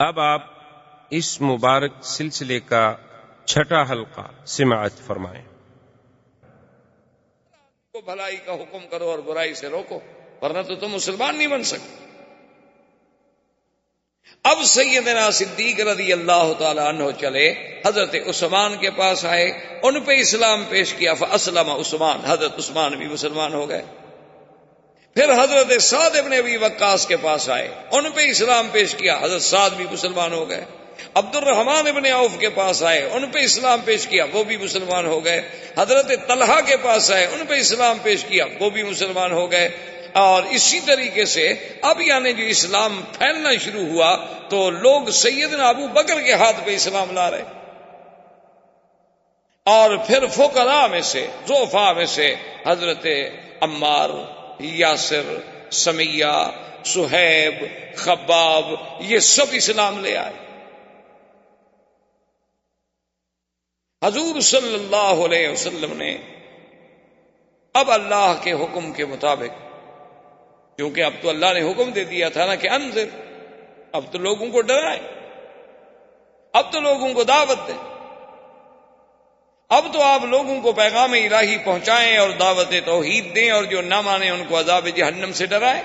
اب آپ اس مبارک سلسلے کا چھٹا حلقہ سماعت فرمائیں۔ کو بھلائی کا حکم کرو اور برائی سے روکو، ورنہ تو تم مسلمان نہیں بن سکتے۔ اب سیدنا صدیق رضی اللہ تعالی عنہ چلے، حضرت عثمان کے پاس آئے، ان پہ اسلام پیش کیا، فاسلم عثمان، حضرت عثمان بھی مسلمان ہو گئے۔ پھر حضرت سعد ابن ابی وقاص کے پاس آئے، ان پہ اسلام پیش کیا، حضرت سعد بھی مسلمان ہو گئے۔ عبد الرحمن ابن عوف کے پاس آئے، ان پہ اسلام پیش کیا، وہ بھی مسلمان ہو گئے۔ حضرت طلحہ کے پاس آئے، ان پہ اسلام پیش کیا، وہ بھی مسلمان ہو گئے۔ اور اسی طریقے سے اب یعنی جو اسلام پھیلنا شروع ہوا تو لوگ سیدنا ابو بکر کے ہاتھ پہ اسلام لا رہے، اور پھر فقراء میں سے، ضعفاء میں سے حضرت عمار، یاسر، سمیہ، صہیب، خباب، یہ سب اسلام لے آئے۔ حضور صلی اللہ علیہ وسلم نے اب اللہ کے حکم کے مطابق، کیونکہ اب تو اللہ نے حکم دے دیا تھا نا کہ انذر، اب تو لوگوں کو ڈرائیں، اب تو لوگوں کو دعوت دیں، اب تو آپ لوگوں کو پیغام الہی پہنچائیں اور دعوت توحید دیں، اور جو نہ مانے ان کو عذاب جہنم سے ڈرائیں،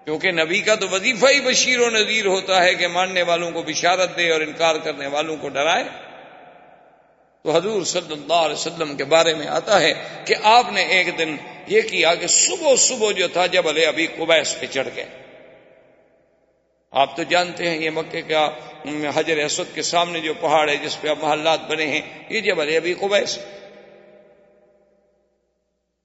کیونکہ نبی کا تو وظیفہ ہی بشیر و نذیر ہوتا ہے کہ ماننے والوں کو بشارت دے اور انکار کرنے والوں کو ڈرائے۔ تو حضور صلی اللہ علیہ وسلم کے بارے میں آتا ہے کہ آپ نے ایک دن یہ کیا کہ صبح صبح جو تھا جبل ابی قبیس پہ چڑھ گئے۔ آپ تو جانتے ہیں یہ مکے کا حجر اسود کے سامنے جو پہاڑ ہے جس پہ اب محلات بنے ہیں، یہ جبل ابی قبیس،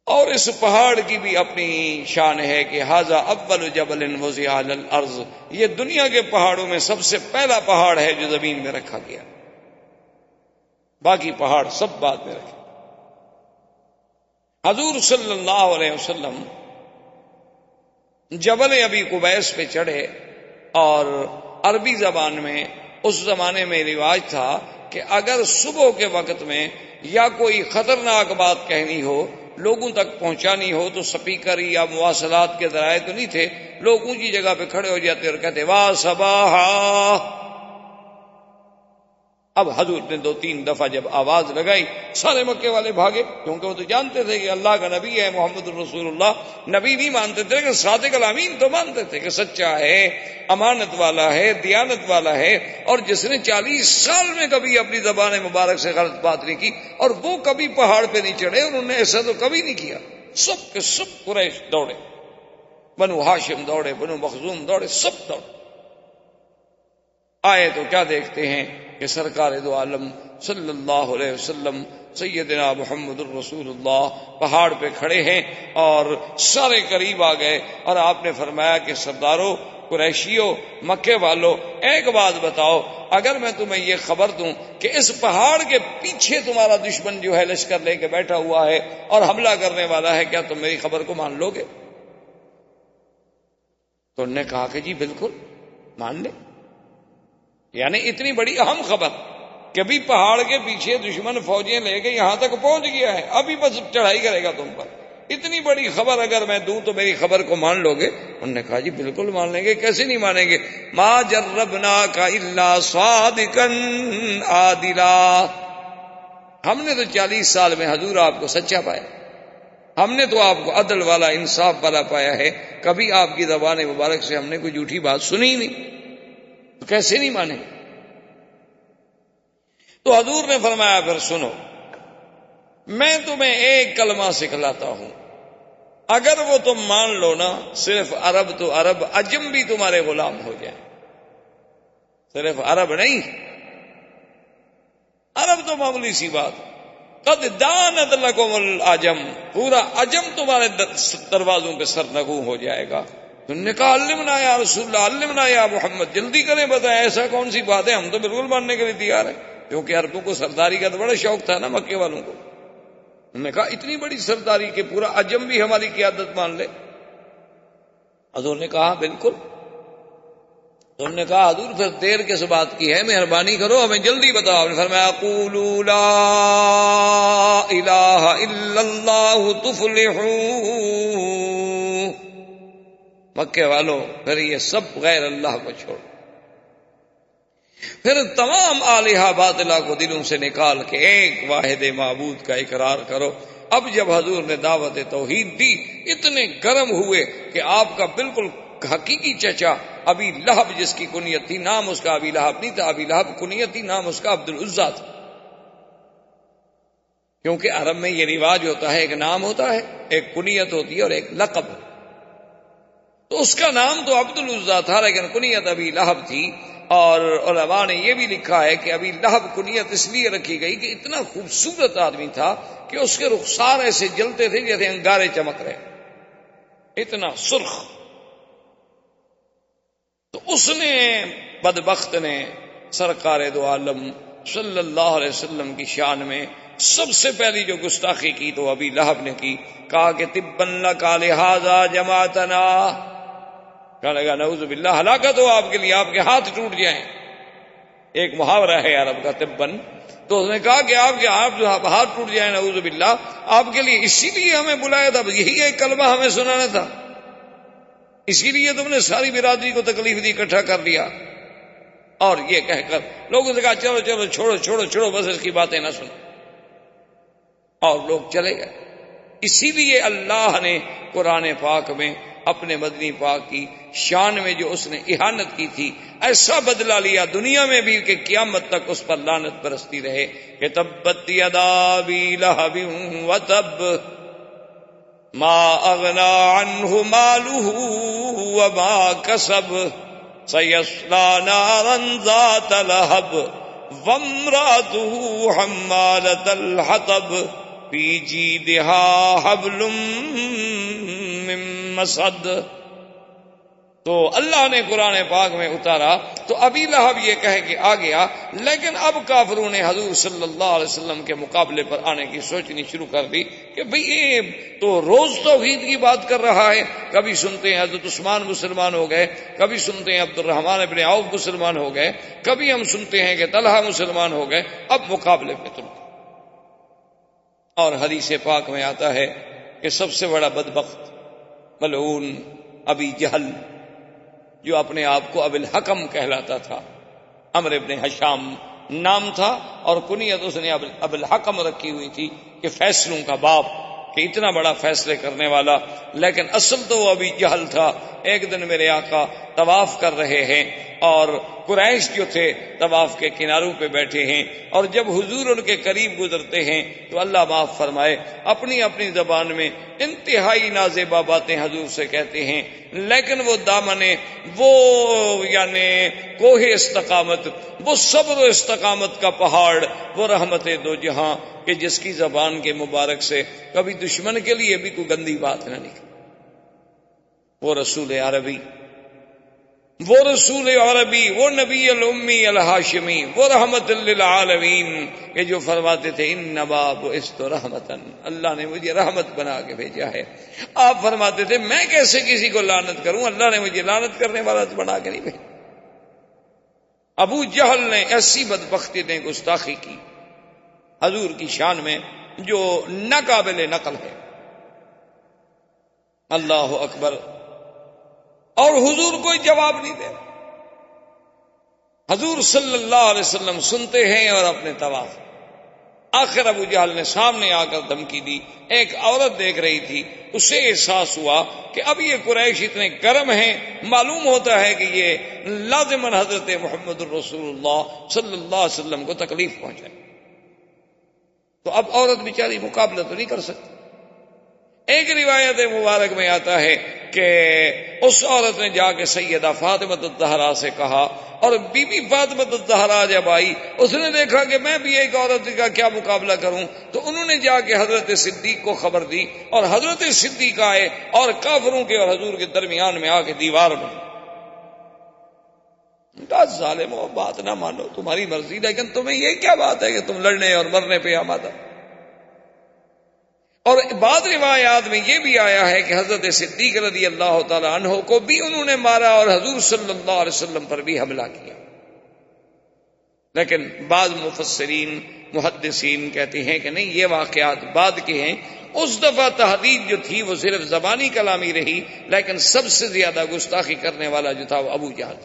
اور اس پہاڑ کی بھی اپنی شان ہے کہ ھذا اول جبل وضع علی الارض، یہ دنیا کے پہاڑوں میں سب سے پہلا پہاڑ ہے جو زمین میں رکھا گیا، باقی پہاڑ سب بعد میں رکھے۔ حضور صلی اللہ علیہ وسلم جبل ابی قبیس پہ چڑھے، اور عربی زبان میں اس زمانے میں رواج تھا کہ اگر صبح کے وقت میں یا کوئی خطرناک بات کہنی ہو، لوگوں تک پہنچانی ہو، تو سپیکر یا مواصلات کے ذرائع تو نہیں تھے، لوگ اونچی جگہ پہ کھڑے ہو جاتے اور کہتے واہ صباحا۔ اب حضور نے 2-3 دفعہ جب آواز لگائی، سارے مکے والے بھاگے، کیونکہ وہ تو جانتے تھے کہ اللہ کا نبی ہے محمد الرسول اللہ۔ نبی نہیں مانتے تھے کہ صادق الامین تو مانتے تھے کہ سچا ہے، امانت والا ہے، دیانت والا ہے، اور جس نے 40 سال میں کبھی اپنی زبان مبارک سے غلط بات نہیں کی، اور وہ کبھی پہاڑ پہ نہیں چڑھے، انہوں نے ایسا تو کبھی نہیں کیا۔ سب کے سب قریش دوڑے، بنو ہاشم دوڑے، بنو مخزوم دوڑے، سب دوڑے۔ آئے تو کیا دیکھتے ہیں کہ سرکار دو عالم صلی اللہ علیہ وسلم سیدنا محمد الرسول اللہ پہاڑ پہ کھڑے ہیں، اور سارے قریب آ گئے، اور آپ نے فرمایا کہ سرداروں، قریشیوں، مکے والوں، ایک بات بتاؤ، اگر میں تمہیں یہ خبر دوں کہ اس پہاڑ کے پیچھے تمہارا دشمن جو ہے لشکر لے کے بیٹھا ہوا ہے اور حملہ کرنے والا ہے، کیا تم میری خبر کو مان لو گے؟ تو انہوں نے کہا کہ جی بالکل مان لیں۔ یعنی اتنی بڑی اہم خبر کہ بھی پہاڑ کے پیچھے دشمن فوجیں لے کے یہاں تک پہنچ گیا ہے، ابھی بس چڑھائی کرے گا تم پر، اتنی بڑی خبر اگر میں دوں تو میری خبر کو مان لو گے؟ انہوں نے کہا جی بالکل مان لیں گے، کیسے نہیں مانیں گے؟ ما جربناک الا صادقا عادلا، ہم نے تو 40 سال میں حضور آپ کو سچا پایا، ہم نے تو آپ کو عدل والا، انصاف والا پایا ہے، کبھی آپ کی زبان مبارک سے ہم نے کوئی جھوٹی بات سنی ہی نہیں، تو کیسے نہیں مانے؟ تو حضور نے فرمایا پھر سنو، میں تمہیں ایک کلمہ سکھلاتا ہوں، اگر وہ تم مان لو نا، صرف عرب تو عرب، عجم بھی تمہارے غلام ہو جائیں، صرف عرب نہیں، عرب تو معمولی سی بات، قد دانت لکم العجم، پورا عجم تمہارے دروازوں پہ سرنگوں ہو جائے گا۔ انہوں نے کہا علمنا یا رسول اللہ، علمنا یا محمد، جلدی کریں بتائیں ایسا کون سی بات ہے، ہم تو بالکل ماننے کے لیے تیار ہیں، کیونکہ عربوں کو سرداری کا تو بڑا شوق تھا نا مکے والوں کو۔ انہوں نے کہا اتنی بڑی سرداری کہ پورا عجم بھی ہماری قیادت مان لے؟ حضور نے کہا بالکل۔ تو انہوں نے کہا حضور پھر دیر کس بات کی ہے، مہربانی کرو ہمیں جلدی بتاؤ۔ نے فرمایا قولوا لا الہ الا اللہ تفلحوا، مکے والوں پھر یہ سب غیر اللہ کو چھوڑ، پھر تمام آلہہ باطلہ کو دلوں سے نکال کے ایک واحد معبود کا اقرار کرو۔ اب جب حضور نے دعوت توحید دی، اتنے گرم ہوئے کہ آپ کا بالکل حقیقی چچا ابی لہب، جس کی کنیت تھی، نام اس کا ابی لہب نہیں تھا، ابی لہب کنیت تھی، نام اس کا عبد العزیٰ تھا، کیونکہ عرب میں یہ رواج ہوتا ہے، ایک نام ہوتا ہے، ایک کنیت ہوتی ہے اور ایک لقب۔ تو اس کا نام تو عبد العزیٰ تھا لیکن کنیت ابی لہب تھی، اور علماء نے یہ بھی لکھا ہے کہ ابی لہب کنیت اس لیے رکھی گئی کہ اتنا خوبصورت آدمی تھا کہ اس کے رخسار ایسے جلتے تھے جیسے انگارے چمک رہے، اتنا سرخ۔ تو اس نے، بدبخت نے، سرکار دو عالم صلی اللہ علیہ وسلم کی شان میں سب سے پہلی جو گستاخی کی تو ابی لہب نے کی، کہا کہ تبن لک لہذا جماعتنا، کہنے لگا نعوذ باللہ، ہلاکت ہو آپ کے لیے، آپ کے ہاتھ ٹوٹ جائیں۔ ایک محاورہ ہے عرب کا تبن، تو اس نے کہا کہ آپ کے ہاتھ ٹوٹ جائیں، نعوذ باللہ، آپ کے لیے اسی لیے ہمیں بلایا تھا، یہی ایک کلمہ ہمیں سنانا تھا، اسی لیے تم نے ساری برادری کو تکلیف دی، اکٹھا کر لیا۔ اور یہ کہہ کر لوگوں سے کہا چلو چلو چھوڑو چھوڑو چھوڑو، بس اس کی باتیں نہ سنو، اور لوگ چلے گئے۔ اسی لیے اللہ نے قرآن پاک میں اپنے مدنی پاک کی شان میں جو اس نے اہانت کی تھی، ایسا بدلہ لیا دنیا میں بھی کہ قیامت تک اس پر لعنت برستی رہے کہ تبت یدا ابی لہب وتب ما اغنی عنہ مالہ وما کسب سیصلی نارا ذات لہب وامرأتہ حمالۃ الحطب فی جیدہا حبل من مسد۔ تو اللہ نے قرآن پاک میں اتارا تو ابی لہب یہ کہہ کے آ گیا، لیکن اب کافروں نے حضور صلی اللہ علیہ وسلم کے مقابلے پر آنے کی سوچنی شروع کر دی کہ بھئی یہ تو روز توحید کی بات کر رہا ہے، کبھی سنتے ہیں حضرت عثمان مسلمان ہو گئے، کبھی سنتے ہیں عبد الرحمن ابن عوف مسلمان ہو گئے، کبھی ہم سنتے ہیں کہ طلحہ مسلمان ہو گئے، اب مقابلے پہ تم۔ اور حدیث پاک میں آتا ہے کہ سب سے بڑا بدبخت ملعون ابی جہل، جو اپنے آپ کو ابی الحکم کہلاتا تھا، عمرو ابن حشام نام تھا اور کنیت اس نے ابی الحکم رکھی ہوئی تھی کہ فیصلوں کا باپ، کہ اتنا بڑا فیصلے کرنے والا، لیکن اصل تو وہ ابی جہل تھا۔ ایک دن میرے آقا طواف کر رہے ہیں اور قریش جو تھے طواف کے کناروں پہ بیٹھے ہیں، اور جب حضور ان کے قریب گزرتے ہیں تو اللہ معاف فرمائے اپنی اپنی زبان میں انتہائی نازیبا باتیں حضور سے کہتے ہیں، لیکن وہ دامنے، وہ یعنی کوہ استقامت، وہ صبر و استقامت کا پہاڑ، وہ رحمت دو جہاں کہ جس کی زبان کے مبارک سے کبھی دشمن کے لیے بھی کوئی گندی بات نہ نکلی، وہ رسول عربی، وہ رسول عربی، وہ نبی الامی الہاشمی، وہ رحمت للعالمین، کہ جو فرماتے تھے انما بعثت رحمتا، اللہ نے مجھے رحمت بنا کے بھیجا ہے۔ آپ فرماتے تھے میں کیسے کسی کو لعنت کروں، اللہ نے مجھے لعنت کرنے والا بنا کے نہیں بھیجا۔ ابو جہل نے ایسی بدبختی نے گستاخی کی حضور کی شان میں جو ناقابل نقل ہے۔ اللہ اکبر۔ اور حضور کوئی جواب نہیں دے، حضور صلی اللہ علیہ وسلم سنتے ہیں اور اپنے طواف۔ آخر ابو جہل نے سامنے آ کر دھمکی دی، ایک عورت دیکھ رہی تھی، اسے احساس ہوا کہ اب یہ قریش اتنے گرم ہیں، معلوم ہوتا ہے کہ یہ لازماً حضرت محمد الرسول اللہ صلی اللہ علیہ وسلم کو تکلیف پہنچائے، تو اب عورت بیچاری مقابلہ تو نہیں کر سکتی۔ ایک روایت مبارک میں آتا ہے کہ اس عورت نے جا کے سیدہ فاطمہ الزہرا سے کہا، اور بی بی فاطمہ الزہرا جب آئی اس نے دیکھا کہ میں بھی ایک عورت کا کیا مقابلہ کروں، تو انہوں نے جا کے حضرت صدیق کو خبر دی، اور حضرت صدیق آئے اور کافروں کے اور حضور کے درمیان میں آ کے دیوار میں ظالمو بات نہ مانو، تمہاری مرضی، لیکن تمہیں یہ کیا بات ہے کہ تم لڑنے اور مرنے پہ آمادہ۔ اور بعض روایات میں یہ بھی آیا ہے کہ حضرت صدیق رضی اللہ تعالی عنہ کو بھی انہوں نے مارا اور حضور صلی اللہ علیہ وسلم پر بھی حملہ کیا، لیکن بعض مفسرین محدثین کہتے ہیں کہ نہیں، یہ واقعات بعد کے ہیں۔ اس دفعہ تحدید جو تھی وہ صرف زبانی کلامی رہی، لیکن سب سے زیادہ گستاخی کرنے والا جو تھا وہ ابو جہل۔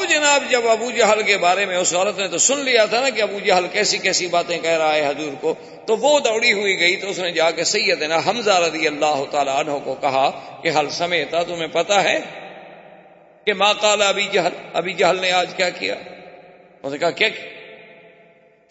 جناب جب ابو جہل کے بارے میں اس عورت نے تو سن لیا تھا نا کہ ابو جہل کیسی کیسی باتیں کہہ رہا ہے حضور کو، تو وہ دوڑی ہوئی گئی تو اس نے جا کے سیدنا حمزہ رضی اللہ تعالی عنہ کو کہا کہ حل سمیتا، تمہیں پتا ہے کہ ما قال ابی جہل نے آج کیا کیا؟ اس نے کہا کیا؟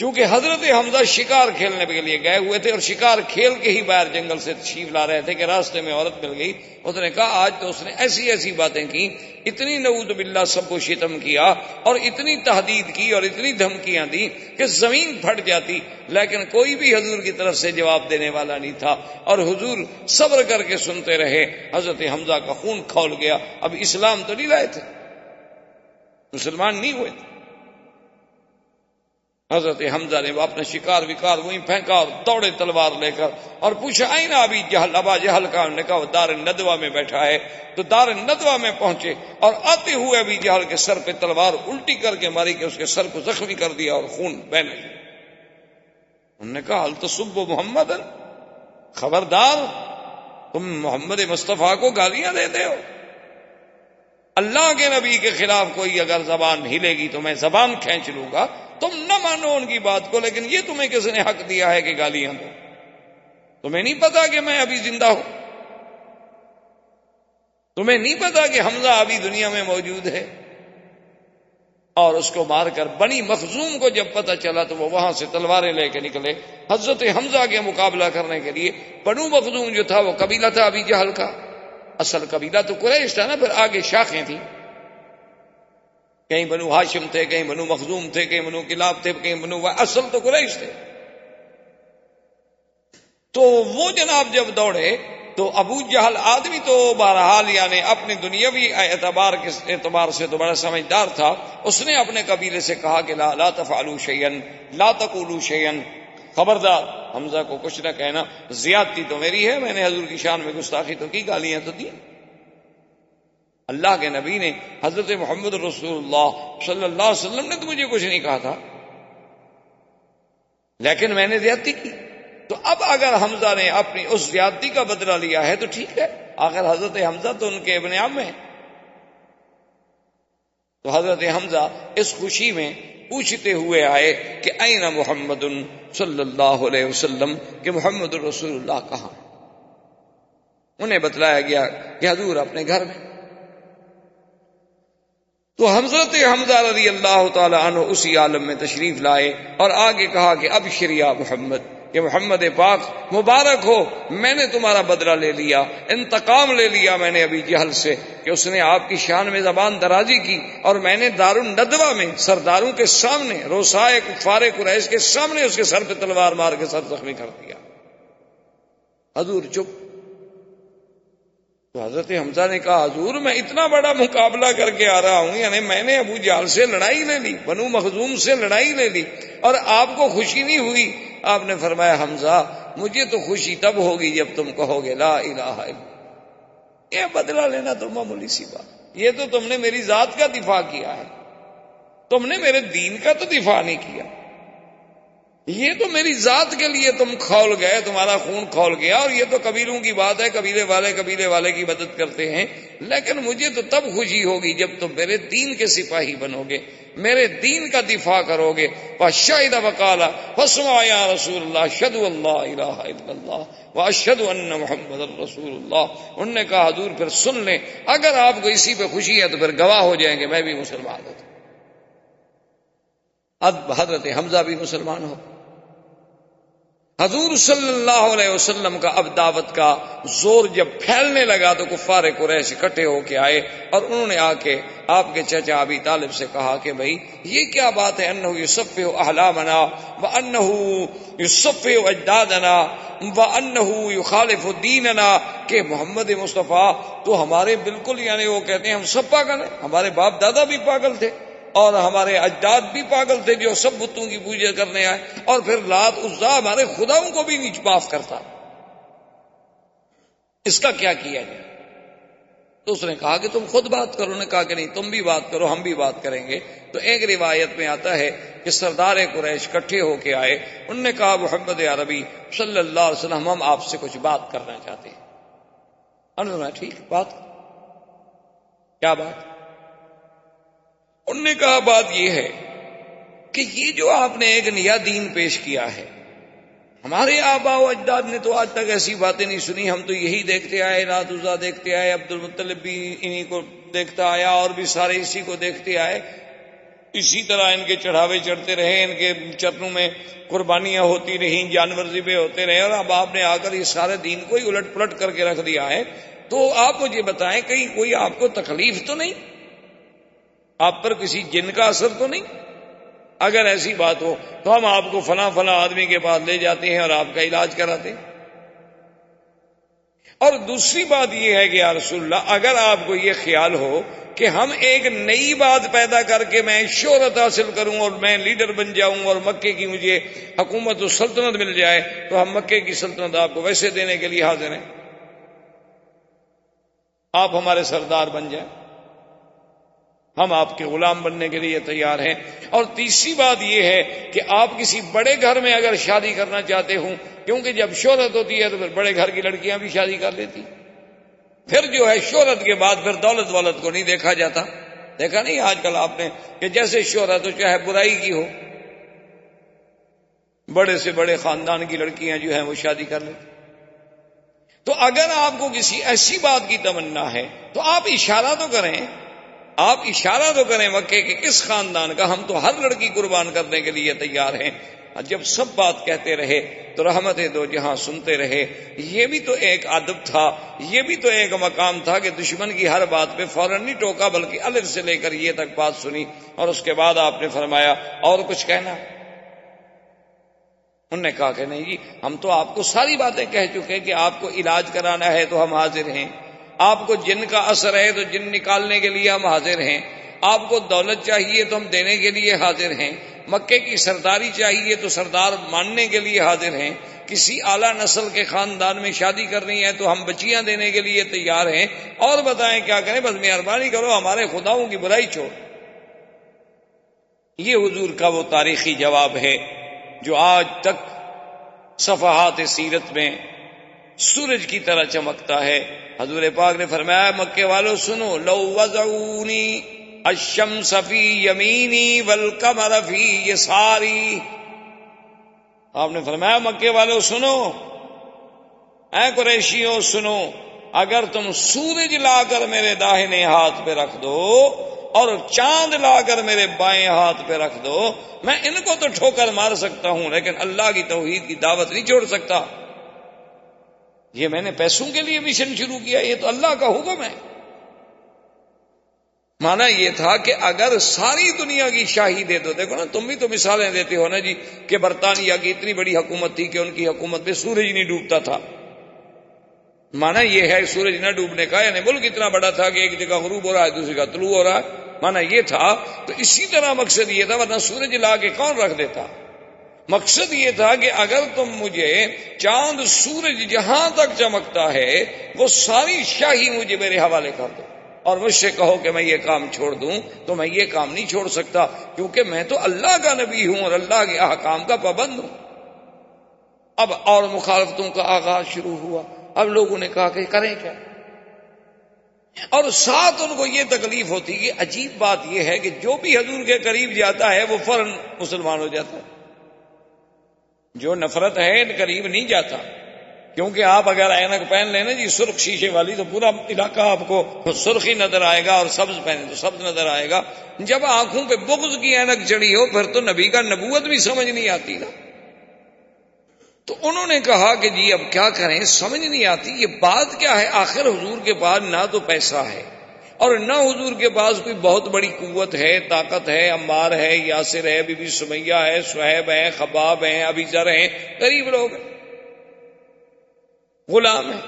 کیونکہ حضرت حمزہ شکار کھیلنے کے لیے گئے ہوئے تھے اور شکار کھیل کے ہی باہر جنگل سے تشریف لا رہے تھے کہ راستے میں عورت مل گئی. اس نے کہا آج تو اس نے ایسی ایسی باتیں کی، اتنی نعوذ باللہ سب کو شتم کیا اور اتنی تہدید کی اور اتنی دھمکیاں دی کہ زمین پھٹ جاتی، لیکن کوئی بھی حضور کی طرف سے جواب دینے والا نہیں تھا اور حضور صبر کر کے سنتے رہے. حضرت حمزہ کا خون کھول گیا. اب اسلام تو نہیں لائے تھے، مسلمان نہیں ہوئے تھے. حضرت حمزہ نے اپنا شکار وکار وہیں پھینکا اور دوڑے تلوار لے کر اور پوچھا آئین ابی جہل، ابا جہل کا. انہوں نے کہا وہ دار الندوہ میں بیٹھا ہے. تو دار الندوہ میں پہنچے اور آتے ہوئے ابی جہل کے سر پہ تلوار الٹی کر کے ماری کہ اس کے سر کو زخمی کر دیا اور خون بہنے لگا. انہوں نے کہا حل تسب محمد، خبردار تم محمد مصطفیٰ کو گالیاں دیتے ہو. اللہ کے نبی کے خلاف کوئی اگر زبان ہلے گی تو میں زبان کھینچ لوں گا. تم نہ مانو ان کی بات کو، لیکن یہ تمہیں کس نے حق دیا ہے کہ گالیاں دو؟ تمہیں نہیں پتا کہ میں ابھی زندہ ہوں؟ تمہیں نہیں پتا کہ حمزہ ابھی دنیا میں موجود ہے؟ اور اس کو مار کر بنی مخزوم کو جب پتا چلا تو وہ وہاں سے تلواریں لے کے نکلے حضرت حمزہ کے مقابلہ کرنے کے لیے. بنو مخزوم جو تھا وہ قبیلہ تھا ابی جہل کا، اصل قبیلہ تو قریش تھا نا، پھر آگے شاخیں تھیں، کہیں بنو ہاشم تھے، کہیں بنو مخزوم تھے، کہیں بنو کلاب تھے، کہیں بنو، اصل تو قریش تھے. تو وہ جناب جب دوڑے تو ابو جہل آدمی تو بہرحال یعنی اپنے دنیاوی اعتبار سے تو بڑا سمجھدار تھا. اس نے اپنے قبیلے سے کہا کہ لا تفعلوا شیئا لا تقولوا شیئا، خبردار حمزہ کو کچھ نہ کہنا، زیادتی تو میری ہے، میں نے حضور کی شان میں گستاخی تو کی، گالیاں تو دی. اللہ کے نبی نے حضرت محمد رسول اللہ صلی اللہ علیہ وسلم نے تو مجھے کچھ نہیں کہا تھا، لیکن میں نے زیادتی کی. تو اب اگر حمزہ نے اپنی اس زیادتی کا بدلہ لیا ہے تو ٹھیک ہے، آخر حضرت حمزہ تو ان کے ابن عم ہیں. تو حضرت حمزہ اس خوشی میں پوچھتے ہوئے آئے کہ این محمد صلی اللہ علیہ وسلم، کہ محمد رسول اللہ کہاں؟ انہیں بتلایا گیا کہ حضور اپنے گھر میں. تو حضرت حمزہ رضی اللہ تعالی عنہ اسی عالم میں تشریف لائے اور آگے کہا کہ ابشر یا محمد، کہ محمد پاک مبارک ہو، میں نے تمہارا بدلہ لے لیا، انتقام لے لیا میں نے ابی جہل سے کہ اس نے آپ کی شان میں زبان درازی کی، اور میں نے دار الندوہ میں سرداروں کے سامنے، روسائے کفار قریش کے سامنے اس کے سر پہ تلوار مار کے سر زخمی کر دیا. حضور چپ. تو حضرت حمزہ نے کہا حضور میں اتنا بڑا مقابلہ کر کے آ رہا ہوں، یعنی میں نے ابو جہل سے لڑائی لے لی، بنو مخزوم سے لڑائی لے لی، اور آپ کو خوشی نہیں ہوئی. آپ نے فرمایا حمزہ مجھے تو خوشی تب ہوگی جب تم کہو گے لا الہ الا اللہ. یہ بدلہ لینا تو معمولی سی بات، یہ تو تم نے میری ذات کا دفاع کیا ہے، تم نے میرے دین کا تو دفاع نہیں کیا. یہ تو میری ذات کے لیے تم کھول گئے، تمہارا خون کھول گیا، اور یہ تو قبیلوں کی بات ہے، قبیلے والے کی مدد کرتے ہیں. لیکن مجھے تو تب خوشی ہوگی جب تم میرے دین کے سپاہی بنو گے، میرے دین کا دفاع کرو گے. فشہد وقال فاسمع یا رسول اللہ اشہد ان لا الہ الا اللہ واشہد ان محمد رسول اللہ. انہوں نے کہا حضور پھر سن لیں، اگر آپ کو اسی پہ خوشی ہے تو پھر گواہ ہو جائیں گے میں بھی مسلمان ہوں. اب حضرت حمزہ بھی مسلمان ہو. حضور صلی اللہ علیہ وسلم کا اب دعوت کا زور جب پھیلنے لگا تو کفار قریش اکٹھے ہو کے آئے، اور انہوں نے آ کے آپ کے چچا ابی طالب سے کہا کہ بھائی یہ کیا بات ہے، انہ یصفح احلامنا وانہ یصفح اجدادنا وانہ یخالف دیننا، کہ محمد مصطفیٰ تو ہمارے بالکل یعنی وہ کہتے ہیں ہم سب پاگل ہیں، ہمارے باپ دادا بھی پاگل تھے اور ہمارے اجداد بھی پاگل تھے جو سب بتوں کی پوجا کرنے آئے، اور پھر لات عزا ہمارے خداؤں کو بھی نہیں معاف کرتا، اس کا کیا کیا جائے؟ تو اس نے کہا کہ تم خود بات کرو. نے کہا کہ نہیں تم بھی بات کرو، ہم بھی بات کریں گے. تو ایک روایت میں آتا ہے کہ سردار قریش اکٹھے ہو کے آئے، انہوں نے کہا محمد عربی صلی اللہ علیہ وسلم ہم آپ سے کچھ بات کرنا چاہتے ہیں. انہوں نے ٹھیک بات، کیا بات؟ انہوں نے کہا بات یہ ہے کہ یہ جو آپ نے ایک نیا دین پیش کیا ہے، ہمارے آباء و اجداد نے تو آج تک ایسی باتیں نہیں سنی، ہم تو یہی دیکھتے آئے، لات عزیٰ دیکھتے آئے، عبد المطلب بھی انہی کو دیکھتا آیا، اور بھی سارے اسی کو دیکھتے آئے، اسی طرح ان کے چڑھاوے چڑھتے رہے، ان کے چرنوں میں قربانیاں ہوتی رہیں، جانور ذبح ہوتے رہے، اور اب آپ نے آ کر یہ سارے دین کو ہی الٹ پلٹ کر کے رکھ دیا ہے۔ تو آپ مجھے بتائیں، کہیں کوئی آپ کو تکلیف تو نہیں؟ آپ پر کسی جن کا اثر تو نہیں؟ اگر ایسی بات ہو تو ہم آپ کو فلاں فلاں آدمی کے پاس لے جاتے ہیں اور آپ کا علاج کراتے ہیں۔ اور دوسری بات یہ ہے کہ یا رسول اللہ، اگر آپ کو یہ خیال ہو کہ ہم ایک نئی بات پیدا کر کے میں شہرت حاصل کروں اور میں لیڈر بن جاؤں اور مکے کی مجھے حکومت و سلطنت مل جائے، تو ہم مکے کی سلطنت آپ کو ویسے دینے کے لیے حاضر ہیں، آپ ہمارے سردار بن جائیں، ہم آپ کے غلام بننے کے لیے تیار ہیں۔ اور تیسری بات یہ ہے کہ آپ کسی بڑے گھر میں اگر شادی کرنا چاہتے ہوں، کیونکہ جب شہرت ہوتی ہے تو پھر بڑے گھر کی لڑکیاں بھی شادی کر لیتی، پھر جو ہے شہرت کے بعد پھر دولت والت کو نہیں دیکھا جاتا۔ دیکھا نہیں آج کل آپ نے کہ جیسے شہرت ہو چاہے برائی کی ہو، بڑے سے بڑے خاندان کی لڑکیاں جو ہیں وہ شادی کر لیتی۔ تو اگر آپ کو کسی ایسی بات کی تمنا ہے تو آپ اشارہ تو کریں، آپ اشارہ تو کریں مکے کے کس خاندان کا، ہم تو ہر لڑکی قربان کرنے کے لیے تیار ہیں۔ جب سب بات کہتے رہے تو رحمت دو جہاں سنتے رہے۔ یہ بھی تو ایک ادب تھا، یہ بھی تو ایک مقام تھا کہ دشمن کی ہر بات پہ فوراً نہیں ٹوکا، بلکہ الف سے لے کر یہ تک بات سنی، اور اس کے بعد آپ نے فرمایا اور کچھ کہنا؟ انہوں نے کہا کہ نہیں جی، ہم تو آپ کو ساری باتیں کہہ چکے کہ آپ کو علاج کرانا ہے تو ہم حاضر ہیں، آپ کو جن کا اثر ہے تو جن نکالنے کے لیے ہم حاضر ہیں، آپ کو دولت چاہیے تو ہم دینے کے لیے حاضر ہیں، مکے کی سرداری چاہیے تو سردار ماننے کے لیے حاضر ہیں، کسی اعلیٰ نسل کے خاندان میں شادی کرنی ہے تو ہم بچیاں دینے کے لیے تیار ہیں، اور بتائیں کیا کریں، بس مہربانی کرو ہمارے خداؤں کی برائی چھوڑ۔ یہ حضور کا وہ تاریخی جواب ہے جو آج تک صفحات سیرت میں سورج کی طرح چمکتا ہے۔ حضور پاک نے فرمایا مکے والوں سنو، لو وضعونی الشمس فی یمینی والقمر فی یساری، آپ نے فرمایا مکے والوں سنو، اے قریشیوں سنو، اگر تم سورج لا کر میرے داہنے ہاتھ پہ رکھ دو اور چاند لا کر میرے بائیں ہاتھ پہ رکھ دو، میں ان کو تو ٹھوکر مار سکتا ہوں لیکن اللہ کی توحید کی دعوت نہیں چھوڑ سکتا۔ یہ میں نے پیسوں کے لیے مشن شروع کیا، یہ تو اللہ کا حکم ہے۔ مانا یہ تھا کہ اگر ساری دنیا کی شاہی دے دو، دیکھو نا تم بھی تو مثالیں دیتے ہو نا جی کہ برطانیہ کی اتنی بڑی حکومت تھی کہ ان کی حکومت میں سورج نہیں ڈوبتا تھا، مانا یہ ہے سورج نہ ڈوبنے کا، یعنی ملک اتنا بڑا تھا کہ ایک جگہ غروب ہو رہا ہے دوسری جگہ طلوع ہو رہا ہے، مانا یہ تھا۔ تو اسی طرح مقصد یہ تھا، ورنہ سورج لا کے کون رکھ دیتا؟ مقصد یہ تھا کہ اگر تم مجھے چاند سورج جہاں تک چمکتا ہے وہ ساری شاہی مجھے میرے حوالے کر دو، اور مجھ سے کہو کہ میں یہ کام چھوڑ دوں تو میں یہ کام نہیں چھوڑ سکتا، کیونکہ میں تو اللہ کا نبی ہوں اور اللہ کے احکام کا پابند ہوں۔ اب اور مخالفتوں کا آغاز شروع ہوا۔ اب لوگوں نے کہا کہ کریں کیا، اور ساتھ ان کو یہ تکلیف ہوتی کہ عجیب بات یہ ہے کہ جو بھی حضور کے قریب جاتا ہے وہ فوراً مسلمان ہو جاتا ہے، جو نفرت ہے ان قریب نہیں جاتا، کیونکہ آپ اگر اینک پہن لینا جی سرخ شیشے والی تو پورا علاقہ آپ کو سرخی نظر آئے گا، اور سبز پہنے تو سبز نظر آئے گا۔ جب آنکھوں پہ بغض کی اینک چڑھی ہو پھر تو نبی کا نبوت بھی سمجھ نہیں آتی نا۔ تو انہوں نے کہا کہ جی اب کیا کریں، سمجھ نہیں آتی یہ بات کیا ہے، آخر حضور کے پاس نہ تو پیسہ ہے اور نہ حضور کے پاس کوئی بہت بڑی قوت ہے، طاقت ہے، عمار ہے، یاسر ہے، بی بی سمیہ ہے، صہیب ہے، خباب ہیں، ابی ذر ہیں، غریب لوگ ہیں، غلام ہیں،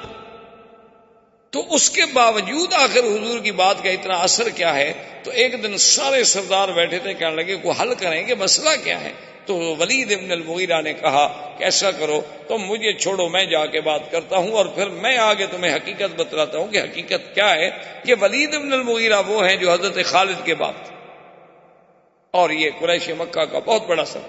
تو اس کے باوجود آخر حضور کی بات کا اتنا اثر کیا ہے؟ تو ایک دن سارے سردار بیٹھے تھے، کہنے لگے کوئی حل کریں کہ مسئلہ کیا ہے؟ تو ولید ابن المغیرہ نے کہا کہ ایسا کرو تم مجھے چھوڑو، میں جا کے بات کرتا ہوں اور پھر میں آگے تمہیں حقیقت بتلاتا ہوں کہ حقیقت کیا ہے۔ کہ ولید ابن المغیرہ وہ ہیں جو حضرت خالد کے باپ تھے اور یہ قریش مکہ کا بہت بڑا سر،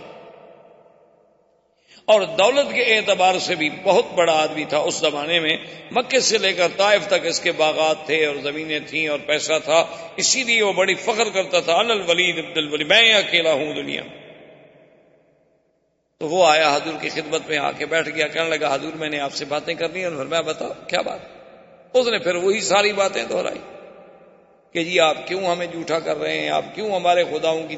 اور دولت کے اعتبار سے بھی بہت بڑا آدمی تھا اس زمانے میں. مکے سے لے کر طائف تک اس کے باغات تھے اور زمینیں تھیں اور پیسہ تھا. اسی لیے وہ بڑی فخر کرتا تھا انا الولید ابن الولید، میں اکیلا ہوں دنیا میں. تو وہ آیا حضور کی خدمت میں، آ کے بیٹھ گیا. کہنے لگا حضور میں نے آپ سے باتیں کرنی ہیں. اور فرمایا بتاؤ کیا بات. اس نے پھر وہی ساری باتیں دہرائی کہ جی آپ کیوں ہمیں جھوٹا کر رہے ہیں، آپ کیوں ہمارے خداؤں کی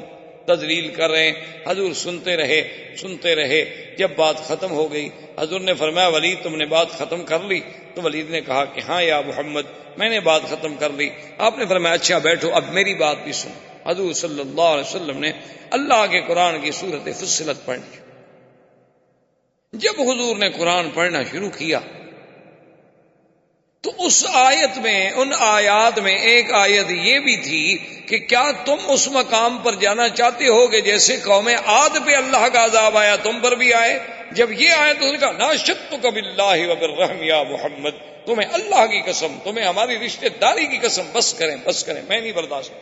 تذلیل کر رہے ہیں. حضور سنتے رہے. جب بات ختم ہو گئی حضور نے فرمایا ولید تم نے بات ختم کر لی؟ تو ولید نے کہا کہ ہاں یا محمد میں نے بات ختم کر لی. آپ نے فرمایا اچھا بیٹھو اب میری بات بھی سن. حضور صلی اللہ علیہ وسلم نے اللہ کے قرآن کی سورت فصلت پڑھی. جب حضور نے قرآن پڑھنا شروع کیا تو اس آیت میں، ان آیات میں ایک آیت یہ بھی تھی کہ کیا تم اس مقام پر جانا چاہتے ہو کہ جیسے قوم عاد پہ اللہ کا عذاب آیا تم پر بھی آئے. جب یہ آئے تو کہا ناشدتک باللہ وبالرحم یا محمد، تمہیں اللہ کی قسم، تمہیں ہماری رشتہ داری کی قسم، بس کریں میں نہیں برداشت.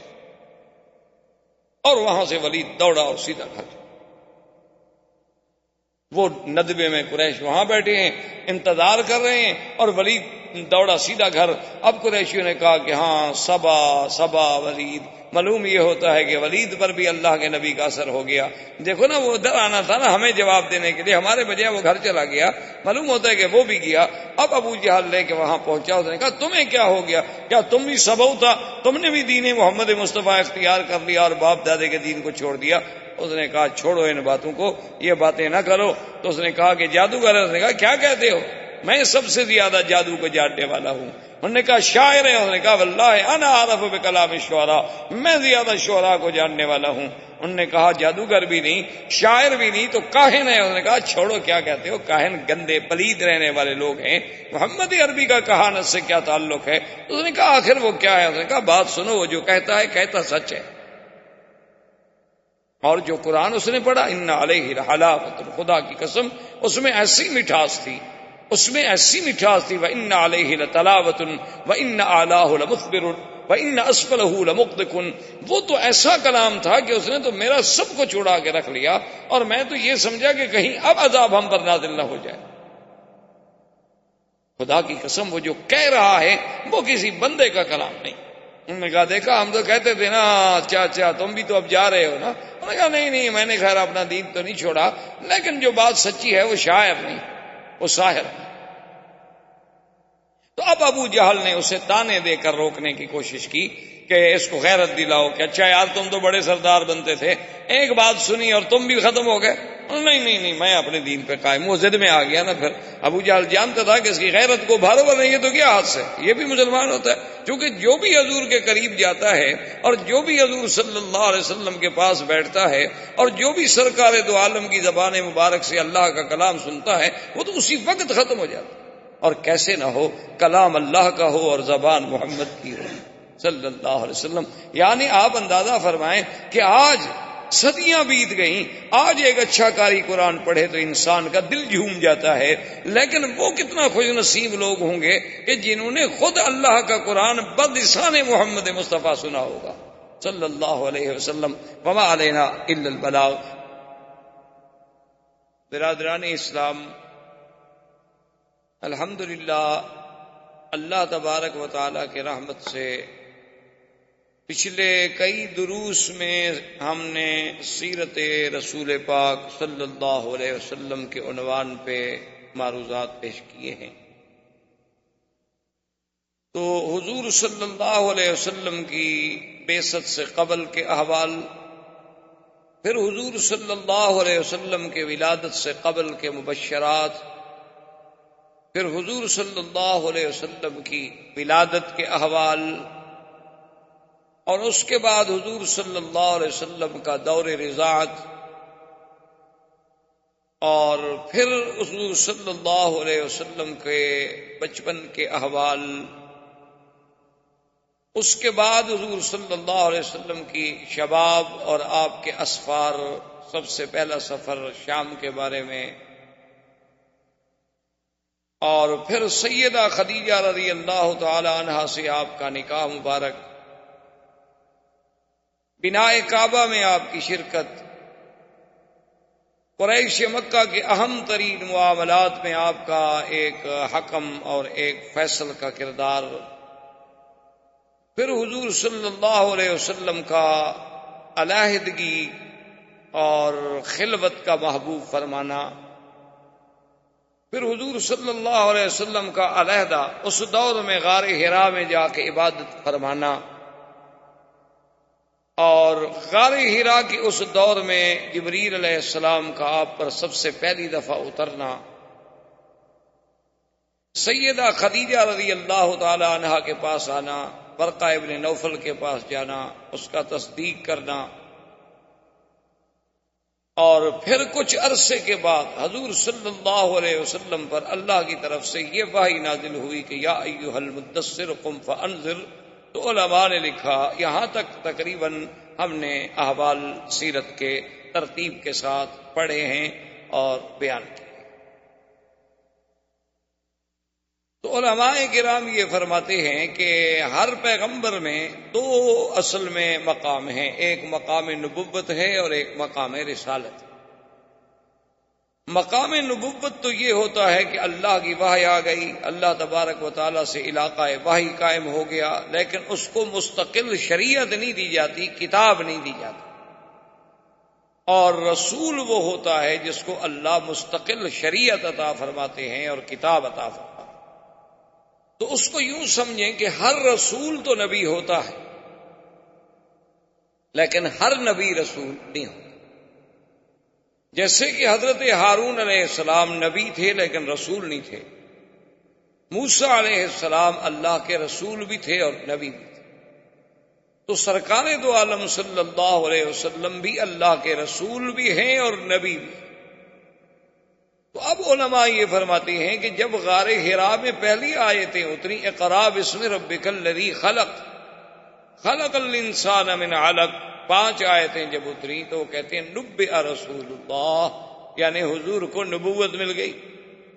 اور وہاں سے ولید دوڑا اور سیدھا گھر. وہ ندبے میں قریش وہاں بیٹھے ہیں انتظار کر رہے ہیں اور ولید دوڑا سیدھا گھر. اب قریشیوں نے کہا کہ ہاں صبا ولید. معلوم یہ ہوتا ہے کہ ولید پر بھی اللہ کے نبی کا اثر ہو گیا. دیکھو نا وہ ادھر آنا تھا نا ہمیں جواب دینے کے لیے، ہمارے بجائے وہ گھر چلا گیا. معلوم ہوتا ہے کہ وہ بھی گیا. اب ابو جہل لے کے وہاں پہنچا. اس نے کہا تمہیں کیا ہو گیا، کیا تم بھی سبو تھا، تم نے بھی دین محمد مصطفیٰ اختیار کر لیا اور باپ دادے کے دین کو چھوڑ دیا؟ اس نے کہا چھوڑو ان باتوں کو، یہ باتیں نہ کرو. تو اس نے کہا کہ جادوگر ہے. اس نے کہا کیا کہتے ہو، میں سب سے زیادہ جادو کو جاننے والا ہوں. انہوں نے کہا شاعر ہے. اس نے کہا واللہ انا اعرف بکلام الشعراء، میں زیادہ شعراء کو جاننے والا ہوں. انہوں نے کہا جادوگر بھی نہیں، شاعر بھی نہیں، تو کاہن ہے. اس نے کہا چھوڑو کیا کہتے ہو، کاہن گندے پلید رہنے والے لوگ ہیں، محمد عربی کا کہانت سے کیا تعلق ہے؟ اس نے کہا آخر وہ کیا ہے؟ اس نے کہا بات سنو، وہ جو کہتا ہے کہتا سچ ہے. اور جو قرآن اس نے پڑھا ان علیہ لحلاوۃ، خدا کی قسم اس میں ایسی مٹھاس تھی، وَإِنَّ عَلَيْهِ لَتَلَاوَةٌ وَإِنَّ أَعْلَاهُ لَمُثْبِرٌ وَإِنَّ أَسْفَلَهُ لَمُغْدِقٌ. وہ تو ایسا کلام تھا کہ اس نے تو میرا سب کو چھوڑا کے رکھ لیا، اور میں تو یہ سمجھا کہ کہیں اب عذاب ہم پر نازل نہ ہو جائے. خدا کی قسم وہ جو کہہ رہا ہے وہ کسی بندے کا کلام نہیں. انہوں نے کہا دیکھا ہم تو کہتے تھے نا اچھا تم بھی تو اب جا رہے ہو نا. انہوں نے کہا نہیں میں نے خیر اپنا دین تو نہیں چھوڑا، لیکن جو بات سچی ہے وہ شاعر نہیں، وہ ساحر ہے. تو اب ابو جہل نے اسے تانے دے کر روکنے کی کوشش کی کہ اس کو غیرت دلاؤ کہ اچھا یار تم تو بڑے سردار بنتے تھے، ایک بات سنی اور تم بھی ختم ہو گئے. نہیں میں اپنے دین پہ قائم. وہ ضد میں آ گیا نا. پھر ابو جہل جانتا تھا کہ اس کی غیرت کو بھارو بنیں گے تو کیا حد سے، یہ بھی مسلمان ہوتا ہے. کیونکہ جو بھی حضور کے قریب جاتا ہے اور جو بھی حضور صلی اللہ علیہ وسلم کے پاس بیٹھتا ہے اور جو بھی سرکار دو عالم کی زبان مبارک سے اللہ کا کلام سنتا ہے وہ تو اسی وقت ختم ہو جاتا ہے. اور کیسے نہ ہو، کلام اللہ کا ہو اور زبان محمد کی ہو صلی اللہ علیہ وسلم. یعنی آپ اندازہ فرمائیں کہ آج صدیاں بیت گئیں، آج ایک اچھا قاری قرآن پڑھے تو انسان کا دل جھوم جاتا ہے. لیکن وہ کتنا خوش نصیب لوگ ہوں گے کہ جنہوں نے خود اللہ کا قرآن بدلسان محمد مصطفیٰ سنا ہوگا صلی اللہ علیہ وسلم. وما علینا الا البلاغ. برادران اسلام، الحمدللہ اللہ تبارک و تعالی کے رحمت سے پچھلے کئی دروس میں ہم نے سیرت رسول پاک صلی اللہ علیہ وسلم کے عنوان پہ معروضات پیش کیے ہیں. تو حضور صلی اللہ علیہ وسلم کی بعثت سے قبل کے احوال، پھر حضور صلی اللہ علیہ وسلم کے ولادت سے قبل کے مبشرات، پھر حضور صلی اللہ علیہ وسلم کی ولادت کے احوال، اور اس کے بعد حضور صلی اللہ علیہ وسلم کا دور رضاعت، اور پھر حضور صلی اللہ علیہ وسلم کے بچپن کے احوال، اس کے بعد حضور صلی اللہ علیہ وسلم کی شباب اور آپ کے اسفار، سب سے پہلا سفر شام کے بارے میں، اور پھر سیدہ خدیجہ رضی اللہ تعالی عنہا سے آپ کا نکاح مبارک، بنائے کعبہ میں آپ کی شرکت، قریش مکہ کے اہم ترین معاملات میں آپ کا ایک حکم اور ایک فیصل کا کردار، پھر حضور صلی اللہ علیہ وسلم کا علیحدگی اور خلوت کا محبوب فرمانا، پھر حضور صلی اللہ علیہ وسلم کا علیحدہ اس دور میں غار حرا میں جا کے عبادت فرمانا، اور غار حرا کی اس دور میں جبریل علیہ السلام کا آپ پر سب سے پہلی دفعہ اترنا، سیدہ خدیجہ رضی اللہ تعالی عنہا کے پاس آنا، ورقہ ابن نوفل کے پاس جانا، اس کا تصدیق کرنا، اور پھر کچھ عرصے کے بعد حضور صلی اللہ علیہ وسلم پر اللہ کی طرف سے یہ وحی نازل ہوئی کہ یا ایھا المدثر قم فانذر۔ تو علماء نے لکھا یہاں تک تقریباً ہم نے احوال سیرت کے ترتیب کے ساتھ پڑھے ہیں اور بیان کیے۔ تو علماء کرام یہ فرماتے ہیں کہ ہر پیغمبر میں دو اصل میں مقام ہیں، ایک مقام نبوت ہے اور ایک مقام رسالت۔ مقام نبوت تو یہ ہوتا ہے کہ اللہ کی وحی آ گئی، اللہ تبارک و تعالیٰ سے علاقہ وحی قائم ہو گیا، لیکن اس کو مستقل شریعت نہیں دی جاتی، کتاب نہیں دی جاتی۔ اور رسول وہ ہوتا ہے جس کو اللہ مستقل شریعت عطا فرماتے ہیں اور کتاب عطا فرماتے ہیں۔ تو اس کو یوں سمجھیں کہ ہر رسول تو نبی ہوتا ہے، لیکن ہر نبی رسول نہیں ہوتا۔ جیسے کہ حضرت ہارون علیہ السلام نبی تھے لیکن رسول نہیں تھے، موسیٰ علیہ السلام اللہ کے رسول بھی تھے اور نبی بھی تھے، تو سرکار دو عالم صلی اللہ علیہ وسلم بھی اللہ کے رسول بھی ہیں اور نبی بھی۔ تو اب علماء یہ فرماتے ہیں کہ جب غار حرا میں پہلی آیتیں اتری، اقرا باسم ربک الذی خلق، خلق الانسان من علق، 5 آیتیں جب اتری تو وہ کہتے ہیں نبئ رسول اللہ، یعنی حضور کو نبوت مل گئی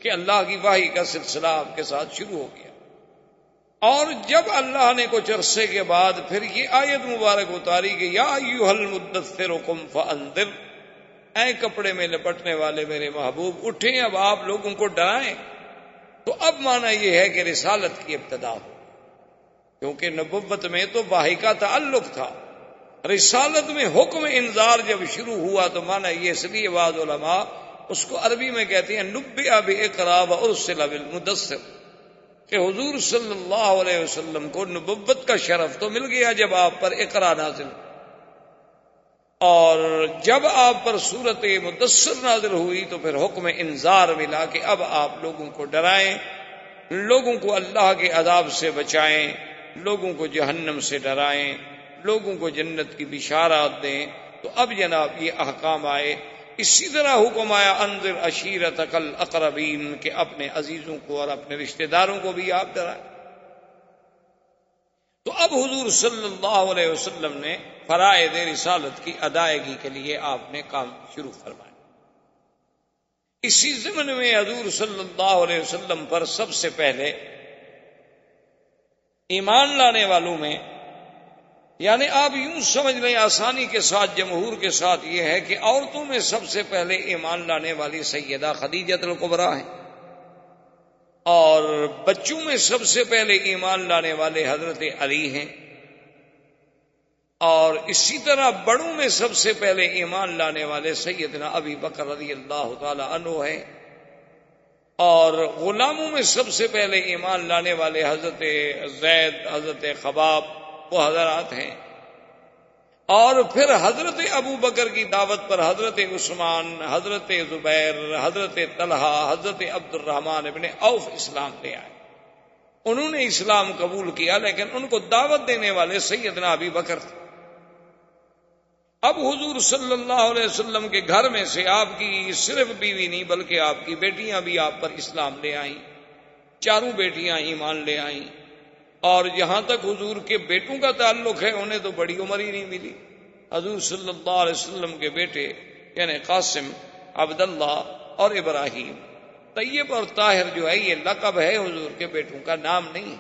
کہ اللہ کی وحی کا سلسلہ آپ کے ساتھ شروع ہو گیا۔ اور جب اللہ نے کچھ عرصے کے بعد پھر یہ آیت مبارک اتاری کہ یا ایھا المدثر قم فانذر، اے کپڑے میں لپٹنے والے میرے محبوب اٹھیں، اب آپ لوگوں کو ڈرائیں، تو اب معنی یہ ہے کہ رسالت کی ابتدا ہو، کیونکہ نبوت میں تو وحی کا تعلق تھا، رسالت میں حکم انذار جب شروع ہوا تو معنی یہ، اس لیے بعض علماء اس کو عربی میں کہتے ہیں نبئ باقرا وارسل بالمدثر، کہ حضور صلی اللہ علیہ وسلم کو نبوت کا شرف تو مل گیا جب آپ پر اقرا نازل، اور جب آپ پر سورت مدثر نازل ہوئی تو پھر حکم انذار ملا کہ اب آپ لوگوں کو ڈرائیں، لوگوں کو اللہ کے عذاب سے بچائیں، لوگوں کو جہنم سے ڈرائیں، لوگوں کو جنت کی بشارات دیں۔ تو اب جناب یہ احکام آئے۔ اسی طرح حکم آیا انذر عشیرتک الاقربین، کہ اپنے عزیزوں کو اور اپنے رشتہ داروں کو بھی آپ ڈرائیں۔ تو اب حضور صلی اللہ علیہ وسلم نے فرائض رسالت کی ادائیگی کے لیے آپ نے کام شروع فرمایا۔ اسی ضمن میں حضور صلی اللہ علیہ وسلم پر سب سے پہلے ایمان لانے والوں میں، یعنی آپ یوں سمجھ لیں آسانی کے ساتھ، جمہور کے ساتھ، یہ ہے کہ عورتوں میں سب سے پہلے ایمان لانے والی سیدہ خدیجہ الکبریٰ ہیں، اور بچوں میں سب سے پہلے ایمان لانے والے حضرت علی ہیں، اور اسی طرح بڑوں میں سب سے پہلے ایمان لانے والے سیدنا ابی بکر رضی اللہ تعالی عنہ ہیں، اور غلاموں میں سب سے پہلے ایمان لانے والے حضرت زید، حضرت خباب، وہ حضرات ہیں، اور پھر حضرت ابو بکر کی دعوت پر حضرت عثمان، حضرت زبیر، حضرت طلحہ، حضرت عبد الرحمن ابن عوف اسلام لے آئے۔ انہوں نے اسلام قبول کیا لیکن ان کو دعوت دینے والے سیدنا ابی بکر تھے۔ اب حضور صلی اللہ علیہ وسلم کے گھر میں سے آپ کی صرف بیوی نہیں بلکہ آپ کی بیٹیاں بھی آپ پر اسلام لے آئیں، 4 بیٹیاں ایمان لے آئیں، اور جہاں تک حضور کے بیٹوں کا تعلق ہے انہیں تو بڑی عمر ہی نہیں ملی۔ حضور صلی اللہ علیہ وسلم کے بیٹے یعنی قاسم، عبداللہ اور ابراہیم، طیب اور طاہر جو ہے یہ لقب ہے، حضور کے بیٹوں کا نام نہیں۔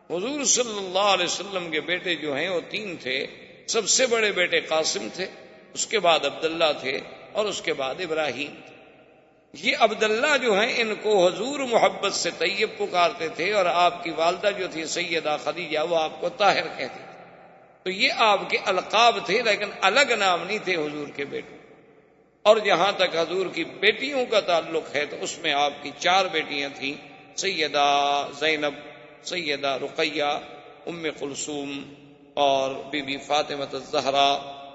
حضور صلی اللہ علیہ وسلم کے بیٹے جو ہیں وہ 3 تھے۔ سب سے بڑے بیٹے قاسم تھے، اس کے بعد عبداللہ تھے، اور اس کے بعد ابراہیم تھے۔ یہ عبداللہ جو ہیں ان کو حضور محبت سے طیب پکارتے تھے، اور آپ کی والدہ جو تھی سیدہ خدیجہ وہ آپ کو طاہر کہتی تھی۔ تو یہ آپ کے القاب تھے، لیکن الگ نام نہیں تھے حضور کے بیٹوں۔ اور جہاں تک حضور کی بیٹیوں کا تعلق ہے تو اس میں آپ کی 4 بیٹیاں تھیں، سیدہ زینب، سیدہ رقیہ، ام کلثوم اور بی بی فاطمہ الزہرا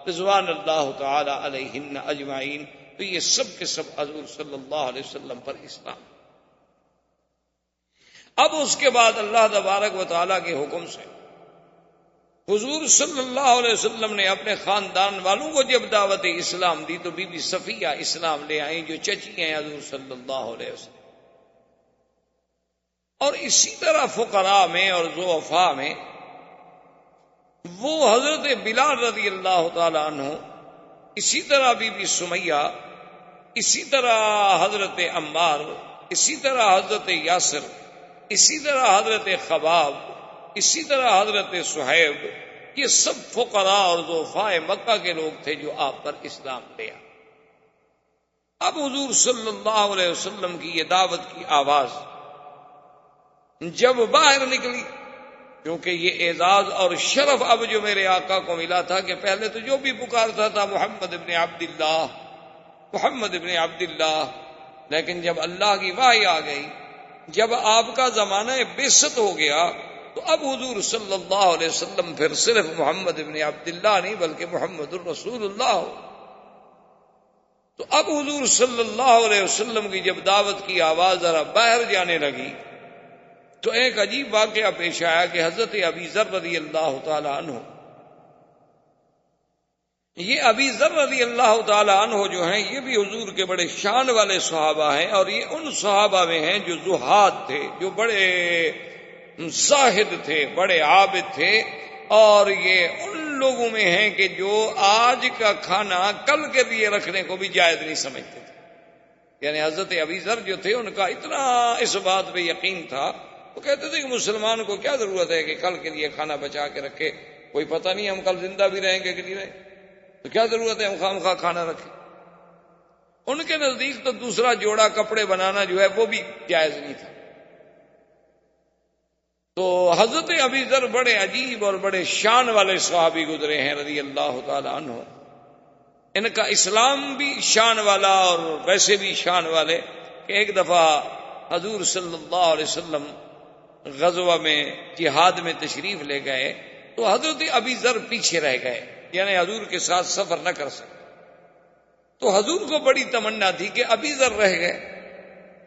رضوان اللہ تعالی علیہن اجمعین۔ تو یہ سب کے سب حضور صلی اللہ علیہ وسلم پر اسلام۔ اب اس کے بعد اللہ تبارک و تعالیٰ کے حکم سے حضور صلی اللہ علیہ وسلم نے اپنے خاندان والوں کو جب دعوت اسلام دی تو بی بی صفیہ اسلام لے آئیں، جو چچی ہیں حضور صلی اللہ علیہ وسلم۔ اور اسی طرح فقراء میں اور ضعفاء میں وہ حضرت بلال رضی اللہ تعالی عنہ، اسی طرح بی بی سمیہ، اسی طرح حضرت عمار، اسی طرح حضرت یاسر، اسی طرح حضرت خباب، اسی طرح حضرت صہیب، یہ سب فقراء اور ضعفاء مکہ کے لوگ تھے جو آپ پر اسلام لے آئے۔ اب حضور صلی اللہ علیہ وسلم کی یہ دعوت کی آواز جب باہر نکلی، کیونکہ یہ اعزاز اور شرف اب جو میرے آقا کو ملا تھا کہ پہلے تو جو بھی پکارتا تھا محمد ابن عبداللہ، محمد ابن عبداللہ، لیکن جب اللہ کی وحی آ گئی، جب آپ کا زمانہ بعثت ہو گیا، تو اب حضور صلی اللہ علیہ وسلم پھر صرف محمد ابن عبداللہ نہیں بلکہ محمد الرسول اللہ ہو۔ تو اب حضور صلی اللہ علیہ وسلم کی جب دعوت کی آواز ذرا باہر جانے لگی تو ایک عجیب واقعہ پیش آیا کہ حضرت ابی ذر رضی اللہ تعالی عنہ، یہ ابی ذر رضی اللہ تعالی عنہ جو ہیں یہ بھی حضور کے بڑے شان والے صحابہ ہیں، اور یہ ان صحابہ میں ہیں جو زہاد تھے، جو بڑے زاہد تھے، بڑے عابد تھے، اور یہ ان لوگوں میں ہیں کہ جو آج کا کھانا کل کے لیے رکھنے کو بھی جائز نہیں سمجھتے تھے۔ یعنی حضرت ابی ذر جو تھے ان کا اتنا اس بات پہ یقین تھا، وہ کہتے تھے کہ مسلمان کو کیا ضرورت ہے کہ کل کے لیے کھانا بچا کے رکھے، کوئی پتہ نہیں ہم کل زندہ بھی رہیں گے کہ نہیں رہیں، تو کیا ضرورت ہے ہم خواہ مخواہ کھانا رکھیں۔ ان کے نزدیک تو دوسرا جوڑا کپڑے بنانا جو ہے وہ بھی جائز نہیں تھا۔ تو حضرت ابی ذر بڑے عجیب اور بڑے شان والے صحابی گزرے ہیں رضی اللہ تعالی عنہ۔ ان کا اسلام بھی شان والا اور ویسے بھی شان والے کہ ایک دفعہ حضور صلی اللہ علیہ وسلم غزوہ میں جہاد میں تشریف لے گئے تو حضرت ابی ذر پیچھے رہ گئے، یعنی حضور کے ساتھ سفر نہ کر سکے۔ تو حضور کو بڑی تمنا تھی کہ ابی ذر رہ گئے،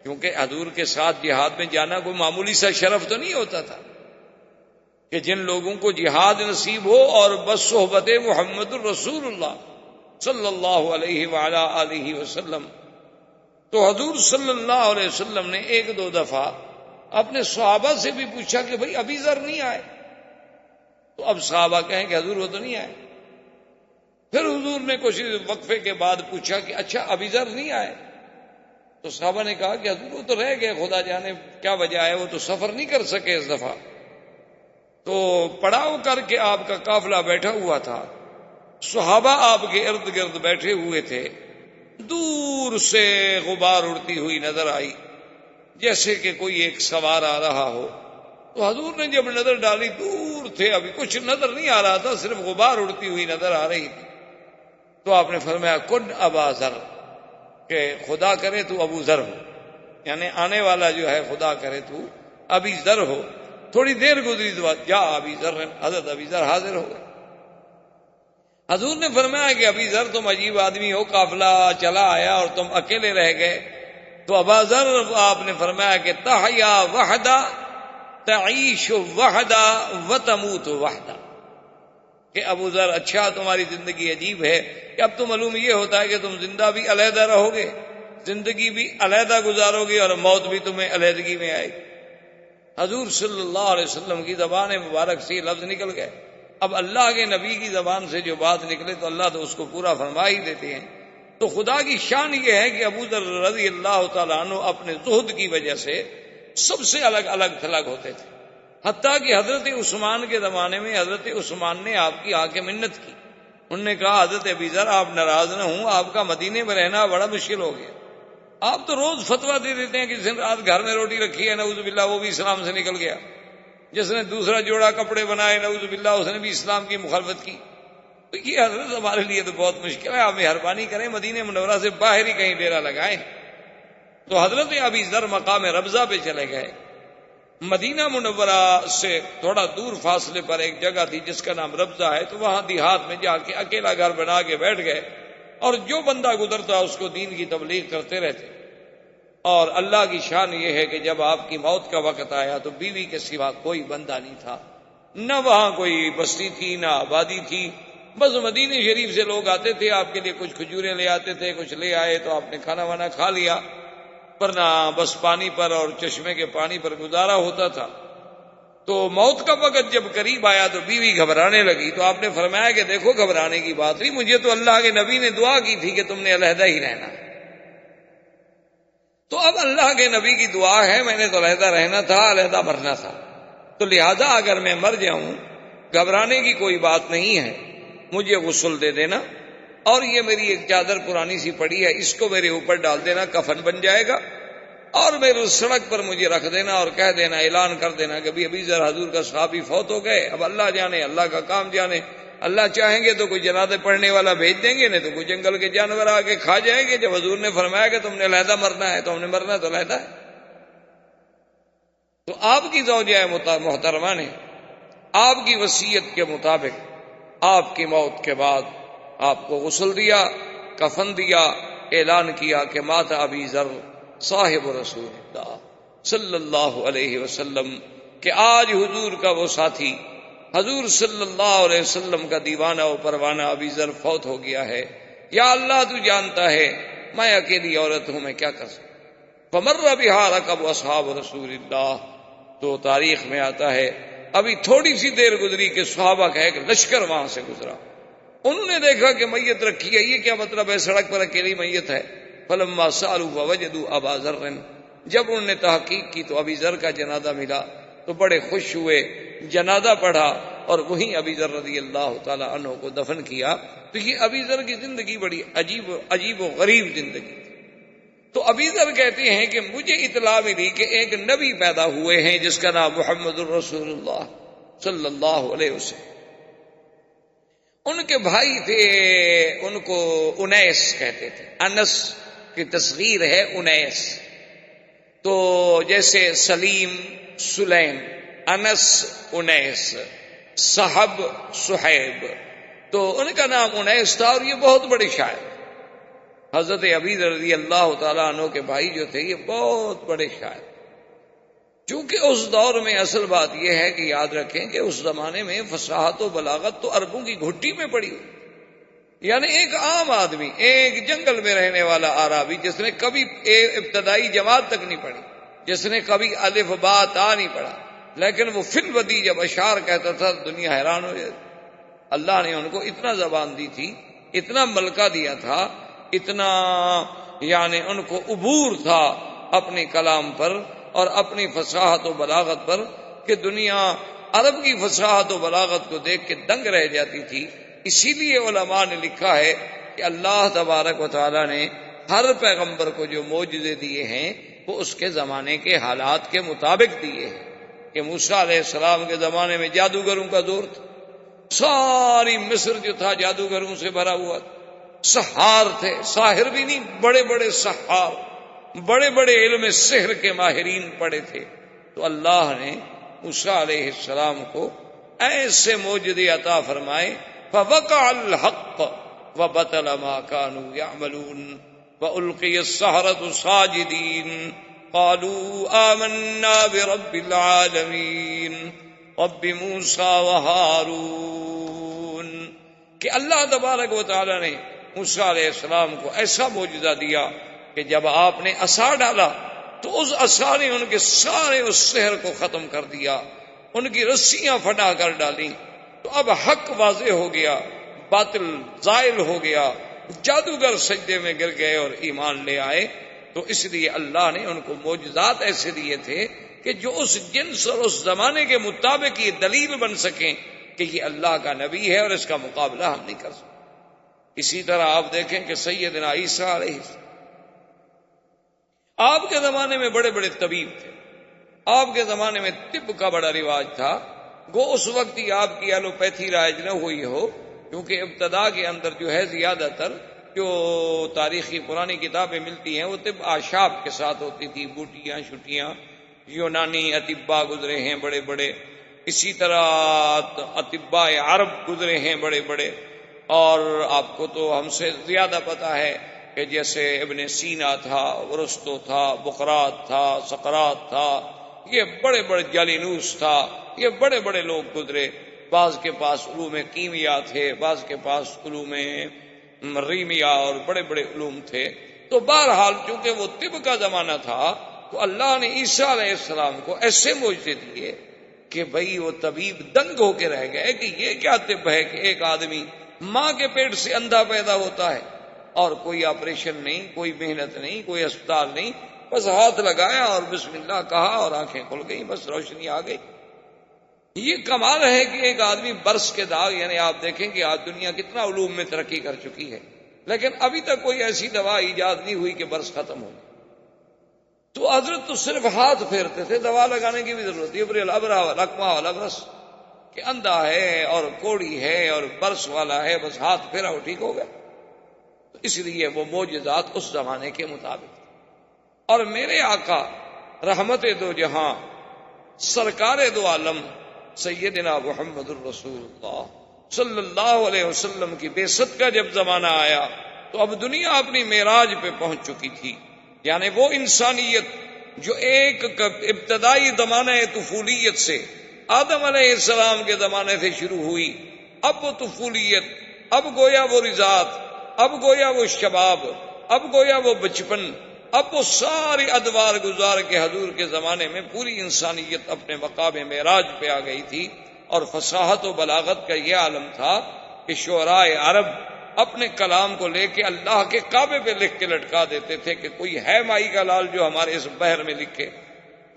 کیونکہ حضور کے ساتھ جہاد میں جانا کوئی معمولی سا شرف تو نہیں ہوتا تھا کہ جن لوگوں کو جہاد نصیب ہو اور بس صحبت محمد الرسول اللہ صلی اللہ علیہ وعلا آلہ وسلم۔ تو حضور صلی اللہ علیہ وسلم نے 1-2 دفعہ اپنے صحابہ سے بھی پوچھا کہ بھئی ابی ذر نہیں آئے، تو اب صحابہ کہیں کہ حضور وہ تو نہیں آئے۔ پھر حضور نے کچھ وقفے کے بعد پوچھا کہ اچھا ابی ذر نہیں آئے، تو صحابہ نے کہا کہ حضور وہ تو رہ گئے، خدا جانے کیا وجہ ہے، وہ تو سفر نہیں کر سکے اس دفعہ۔ تو پڑاؤ کر کے آپ کا قافلہ بیٹھا ہوا تھا، صحابہ آپ کے ارد گرد بیٹھے ہوئے تھے، دور سے غبار اڑتی ہوئی نظر آئی جیسے کہ کوئی ایک سوار آ رہا ہو۔ تو حضور نے جب نظر ڈالی، دور تھے، ابھی کچھ نظر نہیں آ رہا تھا، صرف غبار اڑتی ہوئی نظر آ رہی تھی۔ تو آپ نے فرمایا کن ابا ذر، کہ خدا کرے تو ابو ذر ہو، یعنی آنے والا جو ہے خدا کرے تو ابی ذر ہو۔ تھوڑی دیر گزری تو جا ابی ذر، حضرت ابی ذر حاضر ہو گئے۔ حضور نے فرمایا کہ ابی ذر تم عجیب آدمی ہو، قافلہ چلا آیا اور تم اکیلے رہ گئے۔ تو ابا ذر آپ نے فرمایا کہ تحیا وحدہ تعیش وحدہ وتموت وحدہ، کہ ابو ذر اچھا تمہاری زندگی عجیب ہے کہ اب تو معلوم یہ ہوتا ہے کہ تم زندہ بھی علیحدہ رہو گے، زندگی بھی علیحدہ گزارو گے، اور موت بھی تمہیں علیحدگی میں آئے گی۔ حضور صلی اللہ علیہ وسلم کی زبان مبارک سے لفظ نکل گئے۔ اب اللہ کے نبی کی زبان سے جو بات نکلے تو اللہ تو اس کو پورا فرما ہی دیتے ہیں۔ تو خدا کی شان یہ ہے کہ ابو ذر رضی اللہ تعالیٰ عنہ اپنے زہد کی وجہ سے سب سے الگ الگ تھلگ ہوتے تھے، حتیٰ کہ حضرت عثمان کے زمانے میں حضرت عثمان نے آپ کی آ کے منت کی انہوں نے کہا حضرت ابی ذر آپ ناراض نہ ہوں، آپ کا مدینے میں رہنا بڑا مشکل ہو گیا، آپ تو روز فتویٰ دے دیتے ہیں کہ جس نے رات گھر میں روٹی رکھی ہے نعوذ باللہ وہ بھی اسلام سے نکل گیا، جس نے دوسرا جوڑا کپڑے بنائے نعوذ باللہ اس نے بھی اسلام کی مخالفت کی، تو یہ حضرت ہمارے لیے تو بہت مشکل ہے، آپ مہربانی کریں مدینہ منورہ سے باہر ہی کہیں ڈیرا لگائیں۔ تو حضرت ابی ذر مقام ربضہ پہ چلے گئے۔ مدینہ منورہ سے تھوڑا دور فاصلے پر ایک جگہ تھی جس کا نام ربضہ ہے، تو وہاں دیہات میں جا کے اکیلا گھر بنا کے بیٹھ گئے، اور جو بندہ گزرتا اس کو دین کی تبلیغ کرتے رہتے۔ اور اللہ کی شان یہ ہے کہ جب آپ کی موت کا وقت آیا تو بیوی کے سوا کوئی بندہ نہیں تھا، نہ وہاں کوئی بستی تھی نہ آبادی تھی، بس مدینہ شریف سے لوگ آتے تھے، آپ کے لیے کچھ کھجوریں لے آتے تھے، کچھ لے آئے تو آپ نے کھانا وانا کھا لیا، ورنہ بس پانی پر اور چشمے کے پانی پر گزارا ہوتا تھا۔ تو موت کا وقت جب قریب آیا تو بیوی گھبرانے لگی، تو آپ نے فرمایا کہ دیکھو گھبرانے کی بات نہیں، مجھے تو اللہ کے نبی نے دعا کی تھی کہ تم نے علیحدہ ہی رہنا، تو اب اللہ کے نبی کی دعا ہے، میں نے تو علیحدہ رہنا تھا، علیحدہ مرنا تھا، تو لہذا اگر میں مر جاؤں گھبرانے کی کوئی بات نہیں ہے، مجھے غسل دے دینا، اور یہ میری ایک چادر پرانی سی پڑی ہے اس کو میرے اوپر ڈال دینا، کفن بن جائے گا، اور میرے سڑک پر مجھے رکھ دینا اور کہہ دینا، اعلان کر دینا کہ ابھی ذر حضور کا صحابی فوت ہو گئے، اب اللہ جانے، اللہ کا کام جانے، اللہ چاہیں گے تو کوئی جنازے پڑھنے والا بھیج دیں گے، نہیں تو کوئی جنگل کے جانور آ کے کھا جائیں گے، جب حضور نے فرمایا کہ تم نے علیحدہ مرنا ہے تو ہم نے مرنا تو علیحدہ ہے۔ تو آپ کی زوجہ محترمہ نے آپ کی وصیت کے مطابق آپ کی موت کے بعد آپ کو غسل دیا، کفن دیا، اعلان کیا کہ مات ابی ذر صاحب رسول اللہ صلی اللہ علیہ وسلم، کہ آج حضور کا وہ ساتھی، حضور صلی اللہ علیہ وسلم کا دیوانہ و پروانہ ابی ذر فوت ہو گیا ہے، یا اللہ تو جانتا ہے میں اکیلی عورت ہوں، میں کیا کر سکتا۔ فمر بہا رکب اصحاب رسول اللہ، تو تاریخ میں آتا ہے ابھی تھوڑی سی دیر گزری کہ صحابہ کا ایک لشکر وہاں سے گزرا، انہوں نے دیکھا کہ میت رکھی ہے، یہ کیا مطلب ہے سڑک پر اکیلی میت ہے۔ فلما سالوا فوجدوا ابا ذر، جب انہوں نے تحقیق کی تو ابی ذر کا جنازہ ملا تو بڑے خوش ہوئے، جنازہ پڑھا اور وہیں ابی ذر رضی اللہ تعالی عنہ کو دفن کیا۔ تو یہ ابی ذر کی زندگی بڑی عجیب و غریب زندگی تھی۔ تو ابی ذر کہتے ہیں کہ مجھے اطلاع ملی کہ ایک نبی پیدا ہوئے ہیں جس کا نام محمد الرسول اللہ صلی اللہ علیہ وسلم، ان کے بھائی تھے، ان کو انیس کہتے تھے، انس کی تصغیر ہے انیس، تو جیسے سلیم سلیم، انس انیس، صحب صحیب، تو ان کا نام انیس تھا، اور یہ بہت بڑے شاعر، حضرت ابی ذر رضی اللہ تعالیٰ عنہ کے بھائی جو تھے یہ بہت بڑے شاعر۔ چونکہ اس دور میں اصل بات یہ ہے کہ یاد رکھیں کہ اس زمانے میں فصاحت و بلاغت تو عربوں کی گھٹی میں پڑی ہوئی، یعنی ایک عام آدمی، ایک جنگل میں رہنے والا عربی جس نے کبھی ابتدائی جماعت تک نہیں پڑھی، جس نے کبھی الف با تا نہیں پڑھا، لیکن وہ فی الودی جب اشعار کہتا تھا دنیا حیران ہو جاتی۔ اللہ نے ان کو اتنا زبان دی تھی، اتنا ملکہ دیا تھا، اتنا یعنی ان کو عبور تھا اپنے کلام پر اور اپنی فصاحت و بلاغت پر، کہ دنیا عرب کی فصاحت و بلاغت کو دیکھ کے دنگ رہ جاتی تھی۔ اسی لیے علماء نے لکھا ہے کہ اللہ تبارک و تعالی نے ہر پیغمبر کو جو معجزے دیے ہیں وہ اس کے زمانے کے حالات کے مطابق دیے ہیں۔ کہ موسیٰ علیہ السلام کے زمانے میں جادوگروں کا دور تھا، ساری مصر جو تھا جادوگروں سے بھرا ہوا تھا، سحار تھے، ساحر بھی نہیں، بڑے بڑے سحار، بڑے بڑے علم سحر کے ماہرین پڑے تھے۔ تو اللہ نے موسیٰ علیہ السلام کو ایسے معجزے عطا فرمائے، فوقع الحق وبطل ما كانوا يعملون وألقي السحرة ساجدين قالوا آمنا برب العالمين رب موسیٰ وہارون، کہ اللہ تبارک و تعالی نے موسیٰ علیہ السلام کو ایسا معجزہ دیا کہ جب آپ نے عصا ڈالا تو اس عصا نے ان کے سارے اس سحر کو ختم کر دیا، ان کی رسیاں پھٹا کر ڈالی، تو اب حق واضح ہو گیا، باطل زائل ہو گیا، جادوگر سجدے میں گر گئے اور ایمان لے آئے۔ تو اس لیے اللہ نے ان کو معجزات ایسے دیے تھے کہ جو اس جنس اور اس زمانے کے مطابق یہ دلیل بن سکیں کہ یہ اللہ کا نبی ہے اور اس کا مقابلہ ہم نہیں کر سکتے۔ اسی طرح آپ دیکھیں کہ سیدنا عیسیٰ علیہ السلام، آپ کے زمانے میں بڑے بڑے طبیب تھے، آپ کے زمانے میں طب کا بڑا رواج تھا، گو اس وقت ہی آپ کی ایلوپیتھی رائج نہ ہوئی ہو، کیونکہ ابتدا کے اندر جو ہے زیادہ تر جو تاریخی پرانی کتابیں ملتی ہیں وہ طب آشاب کے ساتھ ہوتی تھی، بوٹیاں شٹیاں، یونانی اطباء گزرے ہیں بڑے بڑے، اسی طرح اطباء عرب گزرے ہیں بڑے بڑے، اور آپ کو تو ہم سے زیادہ پتا ہے کہ جیسے ابن سینا تھا، ارسطو تھا، بقراط تھا، سقراط تھا، یہ بڑے بڑے جالینوس تھا، یہ بڑے بڑے لوگ گزرے، بعض کے پاس علوم کیمیا تھے، بعض کے پاس علوم ریمیا اور بڑے بڑے علوم تھے۔ تو بہرحال چونکہ وہ طب کا زمانہ تھا تو اللہ نے عیسیٰ علیہ السلام کو ایسے معجزے دیے کہ بھئی وہ طبیب دنگ ہو کے رہ گئے کہ یہ کیا طب ہے کہ ایک آدمی ماں کے پیٹ سے اندھا پیدا ہوتا ہے اور کوئی آپریشن نہیں، کوئی محنت نہیں، کوئی اسپتال نہیں، بس ہاتھ لگایا اور بسم اللہ کہا اور آنکھیں کھل گئی، بس روشنی آ گئی۔ یہ کمال ہے کہ ایک آدمی برس کے داغ، یعنی آپ دیکھیں کہ آج دنیا کتنا علوم میں ترقی کر چکی ہے، لیکن ابھی تک کوئی ایسی دوا ایجاد نہیں ہوئی کہ برس ختم ہو۔ تو حضرت تو صرف ہاتھ پھیرتے تھے، دوا لگانے کی بھی ضرورت نہیں، الابرا برس کہ اندھا ہے اور کوڑی ہے اور برس والا ہے، بس ہاتھ پھیرا وہ ٹھیک ہو گیا۔ تو اس لیے وہ معجزات اس زمانے کے مطابق۔ اور میرے آقا رحمت دو جہاں سرکار دو عالم سیدنا محمد الرسول اللہ صلی اللہ علیہ وسلم کی بعثت کا جب زمانہ آیا تو اب دنیا اپنی معراج پہ پہنچ چکی تھی، یعنی وہ انسانیت جو ایک ابتدائی زمانہ طفولیت سے آدم علیہ السلام کے زمانے سے شروع ہوئی، اب وہ طفولیت، اب گویا وہ رضاعت، اب گویا وہ شباب، اب گویا وہ بچپن، اب وہ ساری ادوار گزار کے حضور کے زمانے میں پوری انسانیت اپنے مقام معراج پہ آ گئی تھی۔ اور فصاحت و بلاغت کا یہ عالم تھا کہ شعراء عرب اپنے کلام کو لے کے اللہ کے کعبے پہ لکھ کے لٹکا دیتے تھے کہ کوئی ہے مائی کا لال جو ہمارے اس بحر میں لکھے،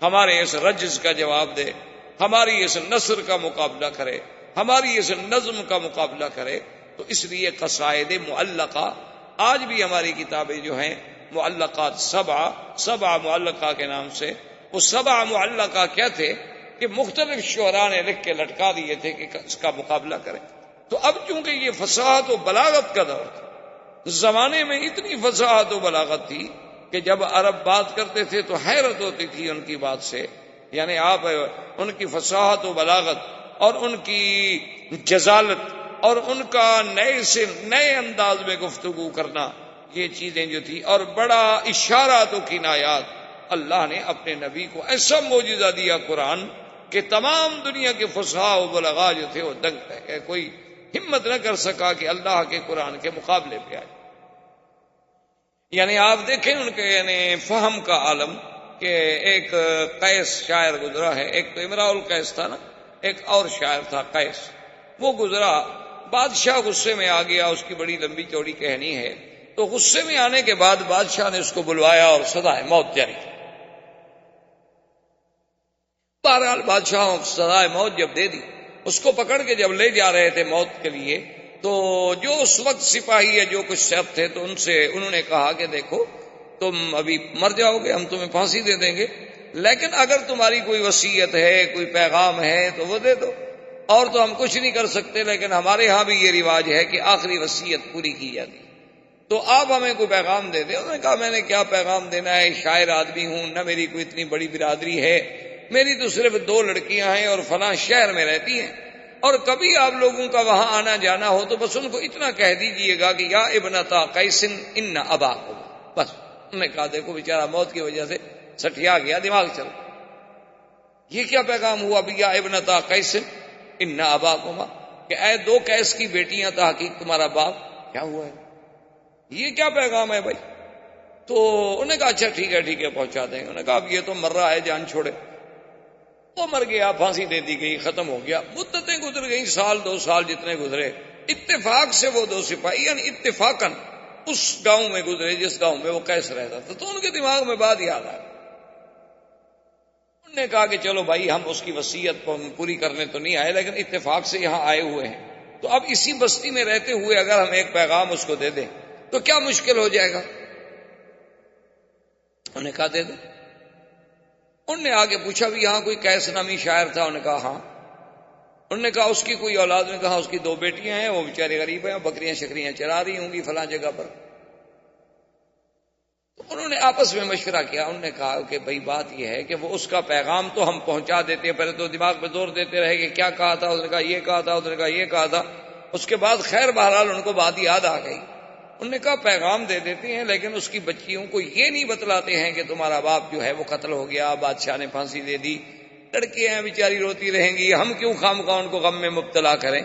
ہمارے اس رجز کا جواب دے، ہماری اس نثر کا مقابلہ کرے، ہماری اس نظم کا مقابلہ کرے۔ تو اس لیے قصائد معلقہ آج بھی ہماری کتابیں جو ہیں معلقات سبع معلقہ کے نام سے، وہ سبع معلقہ کیا تھے کہ مختلف شعراء نے لکھ کے لٹکا دیے تھے کہ اس کا مقابلہ کریں۔ تو اب چونکہ یہ فصاحت و بلاغت کا دور تھا، زمانے میں اتنی فصاحت و بلاغت تھی کہ جب عرب بات کرتے تھے تو حیرت ہوتی تھی ان کی بات سے، یعنی آپ ان کی فصاحت و بلاغت اور ان کی جزالت اور ان کا نئے سے نئے انداز میں گفتگو کرنا، یہ چیزیں جو تھی، اور بڑا اشارات و کنایات، اللہ نے اپنے نبی کو ایسا معجزہ دیا قرآن کہ تمام دنیا کے فصحاء و بلغاء جو تھے وہ دنگ رہ گئے، کوئی ہمت نہ کر سکا کہ اللہ کے قرآن کے مقابلے پہ آئے۔ یعنی آپ دیکھیں ان کے یعنی فہم کا عالم کہ ایک قیس شاعر گزرا ہے، ایک تو امراء القیس تھا نا، ایک اور شاعر تھا قیس، وہ گزرا، بادشاہ غصے میں آ گیا، اس کی بڑی لمبی چوڑی کہانی ہے، تو غصے میں آنے کے بعد بادشاہ نے اس کو بلوایا اور سزائے موت جاری کی۔ بہرحال بادشاہ سزائے موت جب دے دی، اس کو پکڑ کے جب لے جا رہے تھے موت کے لیے، تو جو اس وقت سپاہی ہے جو کچھ شخص تھے تو انہوں نے کہا کہ دیکھو تم ابھی مر جاؤ گے، ہم تمہیں پھانسی دے دیں گے، لیکن اگر تمہاری کوئی وصیت ہے، کوئی پیغام ہے تو وہ دے دو، اور تو ہم کچھ نہیں کر سکتے، لیکن ہمارے ہاں بھی یہ رواج ہے کہ آخری وصیت پوری کی جاتی، تو آپ ہمیں کوئی پیغام دے دیں۔ انہوں نے کہا میں نے کیا پیغام دینا ہے، شاعر آدمی ہوں، نہ میری کوئی اتنی بڑی برادری ہے، میری تو صرف 2 لڑکیاں ہیں اور فلاں شہر میں رہتی ہیں، اور کبھی آپ لوگوں کا وہاں آنا جانا ہو تو بس ان کو اتنا کہہ دیجئے گا کہ یا ابنتا قیس ان اباکما، بس۔ انہوں نے کہا دیکھو بیچارہ موت کی وجہ سے سٹیا گیا، دماغ چل، یہ کیا پیغام ہوا بھی یا ابنتا قیس ان اباکما، کہ اے 2 قیس کی بیٹیاں تحقیق تمہارا باپ کیا ہوا ہے، یہ کیا پیغام ہے بھائی؟ تو انہوں نے کہا اچھا ٹھیک ہے پہنچا دیں گے۔ انہوں نے کہا اب یہ تو مر رہا ہے، جان چھوڑے، وہ مر گیا، پھانسی دے دی گئی، ختم ہو گیا، مدتیں گزر گئیں، سال 2 سال جتنے گزرے، اتفاق سے وہ 2 سپاہی یعنی اتفاقاً اس گاؤں میں گزرے جس گاؤں میں وہ قیس رہتا تھا، تو ان کے دماغ میں بات یاد آئی، انہوں نے کہا کہ چلو بھائی ہم اس کی وصیت پوری کرنے تو نہیں آئے، لیکن اتفاق سے یہاں آئے ہوئے ہیں، تو اب اسی بستی میں رہتے ہوئے اگر ہم ایک پیغام اس کو دے دیں تو کیا مشکل ہو جائے گا؟ انہوں نے کہا دے دو۔ انہوں نے آگے پوچھا بھی یہاں کوئی قیس نامی شاعر تھا؟ انہوں نے کہا ہاں۔ انہوں نے کہا اس کی کوئی اولاد؟ نے کہا اس کی 2 بیٹیاں ہیں، وہ بیچاری غریب ہیں، بکریاں شکریاں چرا رہی ہوں گی فلاں جگہ پر۔ تو انہوں نے آپس میں مشورہ کیا، انہوں نے کہا کہ بھئی بات یہ ہے کہ وہ اس کا پیغام تو ہم پہنچا دیتے ہیں، پہلے تو دماغ پہ زور دیتے رہے کہ کیا کہا تھا، اس نے کہا یہ کہا تھا، اس نے کہا یہ کہا تھا، اس کے بعد خیر بہرحال ان کو بات یاد آ گئی۔ انہوں نے کہا پیغام دے دیتے ہیں لیکن اس کی بچیوں کو یہ نہیں بتلاتے ہیں کہ تمہارا باپ جو ہے وہ قتل ہو گیا، بادشاہ نے پھانسی دے دی، لڑکیاں ہیں بیچاری روتی رہیں گی، ہم کیوں خواہ ان کو غم میں مبتلا کریں؟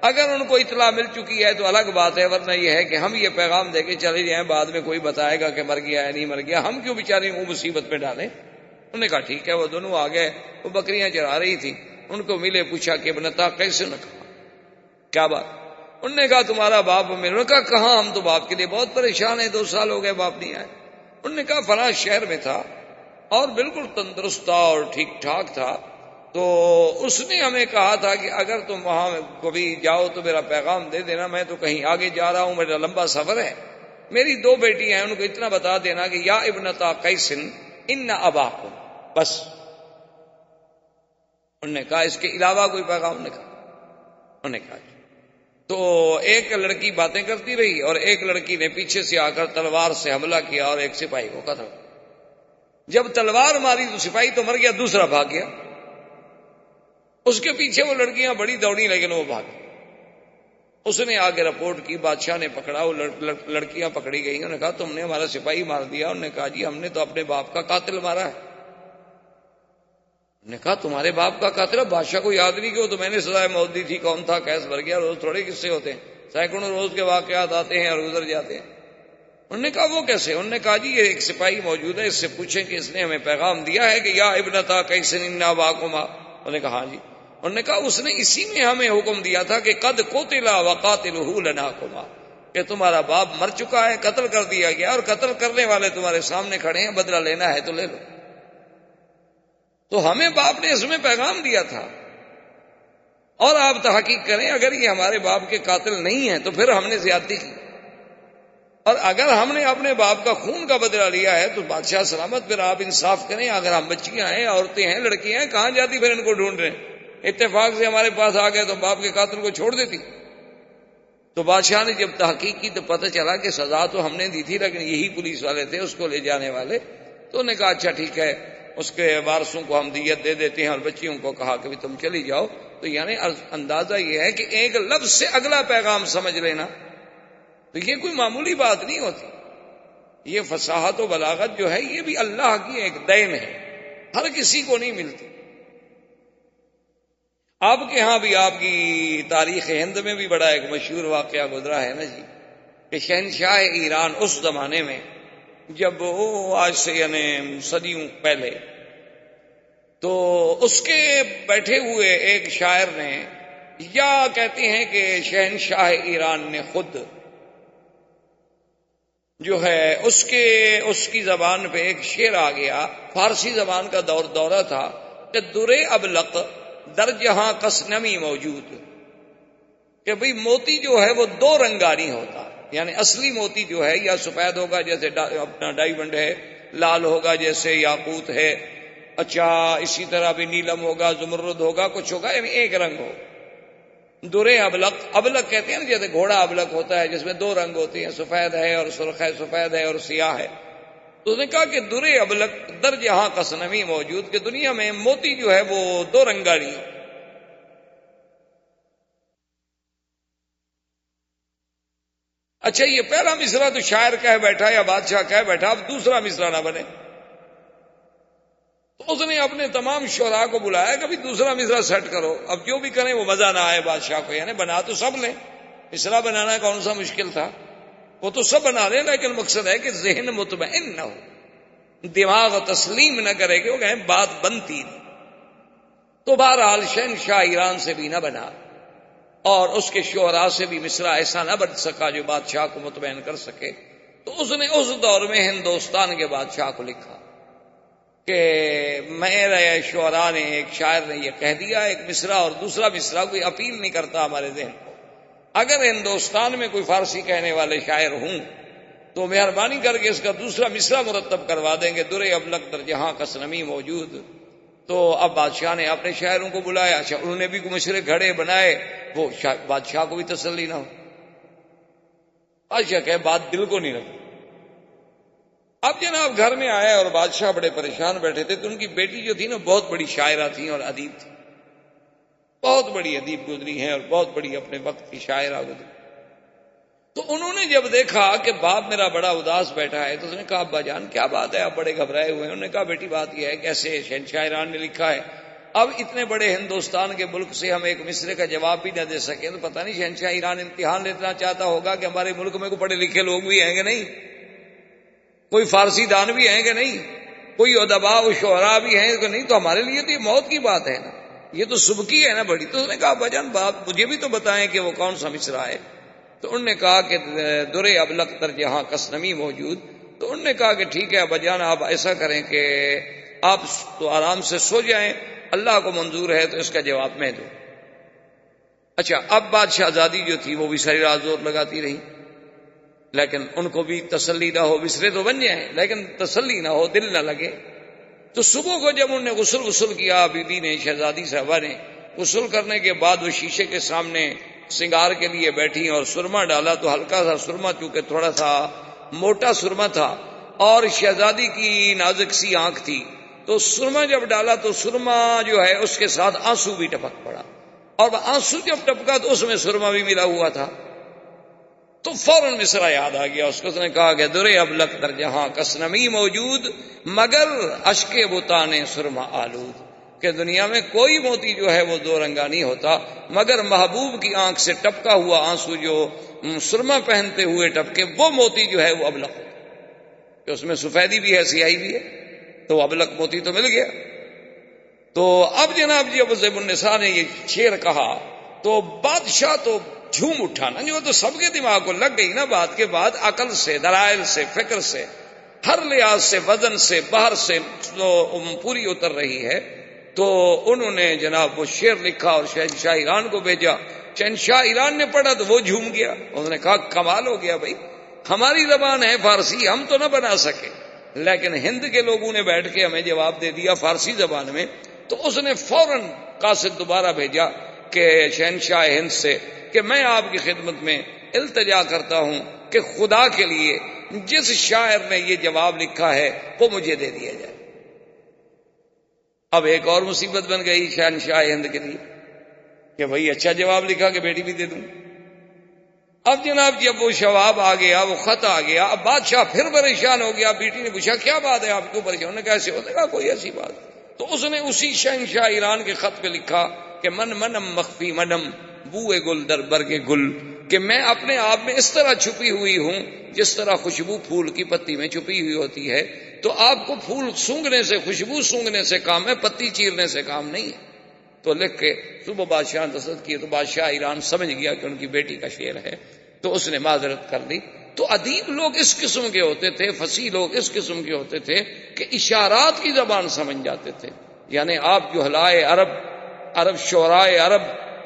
اگر ان کو اطلاع مل چکی ہے تو الگ بات ہے، ورنہ یہ ہے کہ ہم یہ پیغام دے کے چلے جائیں، بعد میں کوئی بتائے گا کہ مر گیا ہے نہیں مر گیا، ہم کیوں بیچاری وہ مصیبت میں ڈالیں؟ انہوں نے کہا ٹھیک ہے۔ وہ دونوں آ گئے، وہ بکریاں چرا رہی تھی، ان کو ملے، پوچھا کہ ابنتا کیسے؟ نہ کہا کیا بات؟ انہوں نے کہا تمہارا باپ ملے۔ انہوں نے کہا کہاں، ہم تو باپ کے لیے بہت پریشان ہیں، 2 سال ہو گئے باپ نہیں آئے۔ انہوں نے کہا فلاں شہر میں تھا اور بالکل تندرست تھا اور ٹھیک ٹھاک تھا، تو اس نے ہمیں کہا تھا کہ اگر تم وہاں کبھی جاؤ تو میرا پیغام دے دینا، میں تو کہیں آگے جا رہا ہوں، میرا لمبا سفر ہے، میری 2 بیٹیاں ہیں، ان کو اتنا بتا دینا کہ یا ابنتا قیس ان اباکم، بس۔ انہوں نے کہا اس کے علاوہ کوئی پیغام؟ نے کہا، انہوں نے کہا تو ایک لڑکی باتیں کرتی رہی اور ایک لڑکی نے پیچھے سے آ کر تلوار سے حملہ کیا اور ایک سپاہی کو قتل۔ جب تلوار ماری تو سپاہی تو مر گیا، دوسرا بھاگ گیا، اس کے پیچھے وہ لڑکیاں بڑی دوڑی لیکن وہ بھاگ گئی۔ اس نے آگے رپورٹ کی، بادشاہ نے پکڑا، وہ لڑکیاں پکڑی گئی۔ انہوں نے کہا تم نے ہمارا سپاہی مار دیا۔ انہوں نے کہا جی ہم نے تو اپنے باپ کا قاتل مارا ہے۔ نے کہا تمہارے باپ کا قاتل؟ بادشاہ کو یاد نہیں کہ وہ تو میں نے سزائے موت دی تھی، کون تھا، کیس بھر گیا، روز تھوڑے قصے ہوتے ہیں، سینکڑوں روز کے واقعات آتے ہیں اور گزر جاتے ہیں۔ انہوں نے کہا وہ کیسے؟ انہوں نے کہا جی یہ ایک سپاہی موجود ہے، اس سے پوچھیں کہ اس نے ہمیں پیغام دیا ہے کہ یا ابنتا کیس ان اباکما۔ انہوں نے کہا ہاں جی۔ انہوں نے کہا اس نے اسی میں ہمیں حکم دیا تھا کہ قد قتل وقاتلہ لناکما، کہ تمہارا باپ مر چکا ہے، قتل کر دیا گیا اور قتل کرنے والے تمہارے سامنے کھڑے ہیں، بدلہ لینا ہے تو لے لو۔ تو ہمیں باپ نے اس میں پیغام دیا تھا، اور آپ تحقیق کریں اگر یہ ہمارے باپ کے قاتل نہیں ہیں تو پھر ہم نے زیادتی کی، اور اگر ہم نے اپنے باپ کا خون کا بدلہ لیا ہے تو بادشاہ سلامت، پھر آپ انصاف کریں، اگر ہم بچیاں ہیں، عورتیں ہیں، لڑکیاں ہیں، کہاں جاتی پھر ان کو ڈھونڈ رہے ہیں؟ اتفاق سے ہمارے پاس آ گئے تو باپ کے قاتل کو چھوڑ دیتی۔ تو بادشاہ نے جب تحقیق کی تو پتہ چلا کہ سزا تو ہم نے دی تھی لیکن یہی پولیس والے تھے اس کو لے جانے والے۔ تو انہوں نے کہا اچھا ٹھیک ہے، اس کے وارثوں کو ہم دیت دے دیتے ہیں، اور بچیوں کو کہا کہ تم چلی جاؤ۔ تو یعنی اندازہ یہ ہے کہ ایک لفظ سے اگلا پیغام سمجھ لینا، تو یہ کوئی معمولی بات نہیں ہوتی۔ یہ فصاحت و بلاغت جو ہے یہ بھی اللہ کی ایک دین ہے، ہر کسی کو نہیں ملتی۔ آپ کے ہاں بھی آپ کی تاریخ ہند میں بھی بڑا ایک مشہور واقعہ گزرا ہے نا جی، کہ شہنشاہ ایران اس زمانے میں جب وہ آج سے یعنی صدیوں پہلے، تو اس کے بیٹھے ہوئے ایک شاعر نے، یا کہتے ہیں کہ شہنشاہ ایران نے خود جو ہے اس کی زبان پہ ایک شعر آ گیا، فارسی زبان کا دورہ تھا کہ درے ابلق در جہاں کس نمی موجود، کہ بھئی موتی جو ہے وہ 2 رنگا نہیں ہوتا، یعنی اصلی موتی جو ہے یا سفید ہوگا جیسے اپنا ڈائیمنڈ ہے، لال ہوگا جیسے یاقوت ہے، اچھا اسی طرح بھی نیلم ہوگا، زمرد ہوگا، کچھ ہوگا، یعنی ایک رنگ ہو۔ درے ابلق، ابلق کہتے ہیں نا جیسے گھوڑا ابلق ہوتا ہے جس میں 2 رنگ ہوتے ہیں، سفید ہے اور سرخ ہے، سفید ہے اور سیاہ ہے۔ تو اس نے کہا کہ درے ابلق در جہاں قسنمی موجود، کہ دنیا میں موتی جو ہے وہ 2 رنگا نہیں۔ اچھا یہ پہلا مصرع تو شاعر کہہ بیٹھا یا بادشاہ کہہ بیٹھا، اب دوسرا مصرع نہ بنے۔ تو اس نے اپنے تمام شعراء کو بلایا کہ بھی دوسرا مصرع سیٹ کرو، اب جو بھی کریں وہ مزہ نہ آئے بادشاہ کو، یعنی بنا تو سب لیں، مصرع بنانا کون سا مشکل تھا، وہ تو سب بنا لیں، لیکن مقصد ہے کہ ذہن مطمئن نہ ہو، دماغ تسلیم نہ کرے کہ وہ کہیں بات بنتی نہیں۔ تو بہرحال شہنشاہ ایران سے بھی نہ بنا اور اس کے شعراء سے بھی مصرع ایسا نہ بن سکا جو بادشاہ کو مطمئن کر سکے۔ تو اس نے اس دور میں ہندوستان کے بادشاہ کو لکھا کہ میرے شعراء نے، ایک شاعر نے یہ کہہ دیا، ایک مصرع اور دوسرا مصرع کوئی اپیل نہیں کرتا ہمارے ذہن کو، اگر ہندوستان میں کوئی فارسی کہنے والے شاعر ہوں تو مہربانی کر کے اس کا دوسرا مصرع مرتب کروا دیں گے، درے ابلق در جہاں کس نمی موجود۔ تو اب بادشاہ نے اپنے شاعروں کو بلایا، اچھا انہوں نے بھی کوئی مصرع گھڑے بنائے، وہ بادشاہ کو بھی تسلی نہ ہو۔ بادشاہ کہے بات دل کو نہیں لگی۔ اب جناب گھر میں آئے اور بادشاہ بڑے پریشان بیٹھے تھے، تو ان کی بیٹی جو تھی نا بہت بڑی شاعرہ تھی اور ادیب تھی، بہت بڑی ادیب گزری ہیں اور بہت بڑی اپنے وقت کی شاعرہ گزری۔ تو انہوں نے جب دیکھا کہ باپ میرا بڑا اداس بیٹھا ہے تو اس نے کہا ابا جان کیا بات ہے، آپ بڑے گھبرائے ہوئے ہیں؟ انہوں نے کہا بیٹی بات یہ ہے کہ ایسے شہنشاہ ایران نے لکھا ہے، اب اتنے بڑے ہندوستان کے ملک سے ہم ایک مصرع کا جواب بھی نہ دے سکیں تو پتہ نہیں شہنشاہ ایران امتحان لینا چاہتا ہوگا کہ ہمارے ملک میں کوئی پڑھے لکھے لوگ بھی ہیں کہ نہیں، کوئی فارسی دان بھی ہیں کہ نہیں، کوئی ادباء و شعراء بھی ہیں کہ نہیں، تو ہمارے لیے تو یہ موت کی بات ہے نا، یہ تو سبکی ہے نا بڑی۔ تو اس نے کہا ابا جان باپ مجھے بھی تو بتائیں کہ وہ کون سا مصرع ہے۔ تو انہوں نے کہا کہ درے ابلق در جہاں کس نمی موجود۔ تو انہوں نے کہا کہ ٹھیک ہے ابا جان آپ ایسا کریں کہ آپ تو آرام سے سو جائیں، اللہ کو منظور ہے تو اس کا جواب میں دوں۔ اچھا اب بات شہزادی جو تھی وہ بھی ساری رات زور لگاتی رہی، لیکن ان کو بھی تسلی نہ ہو، مصرع تو بن جائیں لیکن تسلی نہ ہو، دل نہ لگے۔ تو صبح کو جب انہوں نے غسل کیا، بی بی نے، شہزادی صاحبہ نے غسل کرنے کے بعد وہ شیشے کے سامنے سنگار کے لیے بیٹھی اور سرما ڈالا، تو ہلکا سا سرما چونکہ تھوڑا سا موٹا سرما تھا اور شہزادی کی نازک سی آنکھ تھی، تو سرما جب ڈالا تو سرما جو ہے اس کے ساتھ آنسو بھی ٹپک پڑا، اور آنسو جب ٹپکا تو اس میں سرما بھی ملا ہوا تھا۔ تو فوراً مصرع یاد آ گیا اس کو، اس نے کہا کہ درے ابلق در جہاں کس نمی موجود مگر اشک بتانے سرما آلود، کہ دنیا میں کوئی موتی جو ہے وہ دو رنگا نہیں ہوتا مگر محبوب کی آنکھ سے ٹپکا ہوا آنسو جو سرما پہنتے ہوئے ٹپکے، وہ موتی جو ہے وہ ابلق، کہ اس میں سفیدی بھی ہے سیاہی بھی ہے، تو ابلق موتی تو مل گیا۔ تو اب جناب جی ابو زیب النساء نے یہ شعر کہا تو بادشاہ تو جھوم اٹھا نا، جو تو سب کے دماغ کو لگ گئی نا بات کے بعد، عقل سے، دلائل سے، فکر سے، ہر لحاظ سے، وزن سے، باہر سے پوری اتر رہی ہے۔ تو انہوں نے جناب وہ شعر لکھا اور شہنشاہ ایران کو بھیجا۔ شہنشاہ ایران نے پڑھا تو وہ جھوم گیا، انہوں نے کہا کمال ہو گیا بھائی، ہماری زبان ہے فارسی، ہم تو نہ بنا سکے، لیکن ہند کے لوگوں نے بیٹھ کے ہمیں جواب دے دیا فارسی زبان میں۔ تو اس نے فوراً قاصد دوبارہ بھیجا کہ شہنشاہ ہند سے کہ میں آپ کی خدمت میں التجا کرتا ہوں کہ خدا کے لیے جس شاعر نے یہ جواب لکھا ہے وہ مجھے دے دیا جائے۔ اب ایک اور مصیبت بن گئی شہنشاہ ہند کے لیے کہ بھائی اچھا جواب لکھا کہ بیٹی بھی دے دوں۔ اب جناب جب وہ جواب آ گیا، وہ خط آ گیا، اب بادشاہ پھر پریشان ہو گیا۔ بیٹی نے پوچھا کیا بات ہے، آپ کیوں پریشان؟ انہوں نے کیسے ہونے کہا کوئی ایسی بات۔ تو اس نے اسی شہنشاہ ایران کے خط پہ لکھا کہ من منم مخفی منم بوئے گل در برگ گل، کہ میں اپنے آپ میں اس طرح چھپی ہوئی ہوں جس طرح خوشبو پھول کی پتی میں چھپی ہوئی ہوتی ہے۔ تو آپ کو پھول سونگھنے سے، خوشبو سونگھنے سے کام ہے، پتی چیرنے سے کام نہیں ہے۔ تو لکھ کے صبح بادشاہ نے دستخط کیے تو بادشاہ ایران سمجھ گیا کہ ان کی بیٹی کا شعر ہے، تو اس نے معذرت کر لی۔ تو ادیب لوگ اس قسم کے ہوتے تھے، فصیح لوگ اس قسم کے ہوتے تھے کہ اشارات کی زبان سمجھ جاتے تھے۔ یعنی آپ جہلائے عرب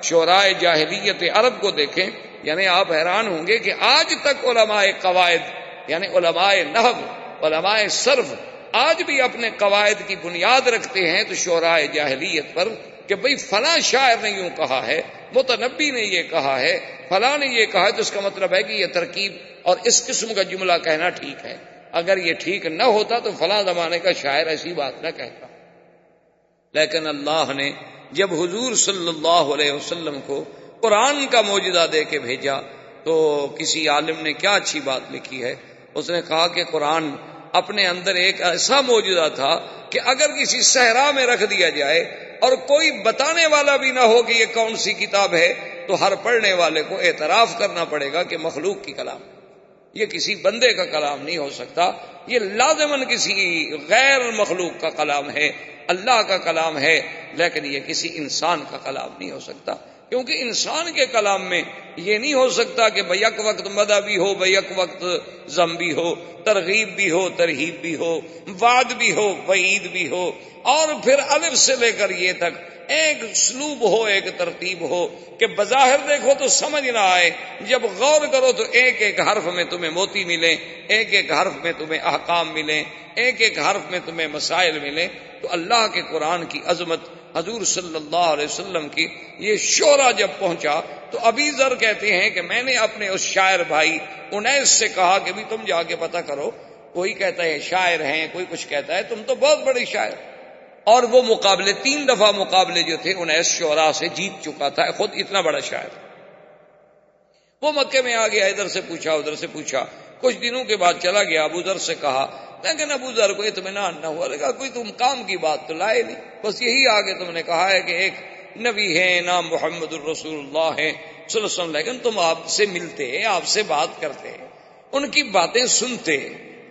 شعرائے جاہلیت عرب کو دیکھیں، یعنی آپ حیران ہوں گے کہ آج تک علماء قواعد، یعنی علماء نحو، علماء صرف آج بھی اپنے قواعد کی بنیاد رکھتے ہیں تو شعرائے جاہلیت پر، کہ بھئی فلاں شاعر نے یوں کہا ہے، متنبی نے یہ کہا ہے، فلاں نے یہ کہا ہے، تو اس کا مطلب ہے کہ یہ ترکیب اور اس قسم کا جملہ کہنا ٹھیک ہے، اگر یہ ٹھیک نہ ہوتا تو فلاں زمانے کا شاعر ایسی بات نہ کہتا۔ لیکن اللہ نے جب حضور صلی اللہ علیہ وسلم کو قرآن کا معجزہ دے کے بھیجا تو کسی عالم نے کیا اچھی بات لکھی ہے، اس نے کہا کہ قرآن اپنے اندر ایک ایسا معجزہ تھا کہ اگر کسی صحرا میں رکھ دیا جائے اور کوئی بتانے والا بھی نہ ہو کہ یہ کون سی کتاب ہے، تو ہر پڑھنے والے کو اعتراف کرنا پڑے گا کہ مخلوق کی کلام، یہ کسی بندے کا کلام نہیں ہو سکتا، یہ لازماً کسی غیر مخلوق کا کلام ہے، اللہ کا کلام ہے، لیکن یہ کسی انسان کا کلام نہیں ہو سکتا۔ کیونکہ انسان کے کلام میں یہ نہیں ہو سکتا کہ بیک وقت مدح بھی ہو، بیک وقت ذم بھی ہو، ترغیب بھی ہو، ترہیب بھی ہو، وعد بھی ہو، وعید بھی ہو، اور پھر الف سے لے کر یہ تک ایک اسلوب ہو، ایک ترتیب ہو کہ بظاہر دیکھو تو سمجھ نہ آئے، جب غور کرو تو ایک ایک حرف میں تمہیں موتی ملے، ایک ایک حرف میں تمہیں احکام ملیں، ایک ایک حرف میں تمہیں مسائل ملیں۔ تو اللہ کے قرآن کی عظمت، حضور صلی اللہ علیہ وسلم کی یہ شعرا جب پہنچا تو ابی ذر کہتے ہیں کہ میں نے اپنے اس شاعر بھائی انیس سے کہا کہ بھی تم جا کے پتہ کرو، کوئی کہتا ہے شاعر ہیں، کوئی کچھ کہتا ہے، تم تو بہت بڑے شاعر۔ اور وہ مقابلے 3 دفعہ مقابلے جو تھے انیس شعراء سے جیت چکا تھا، خود اتنا بڑا شاعر۔ وہ مکے میں آ گیا، ادھر سے پوچھا ادھر سے پوچھا، کچھ دنوں کے بعد چلا گیا، ابو ذر سے کہا، لیکن ابو ذر کو اطمینان نہ ہوا، لگا کوئی تم کام کی بات تو لائے نہیں، بس یہی آگے تم نے کہا ہے کہ ایک نبی ہے، نام محمد الرسول اللہ ہے صلی اللہ علیہ وسلم، لیکن تم آپ سے ملتے، آپ سے بات کرتے، ان کی باتیں سنتے،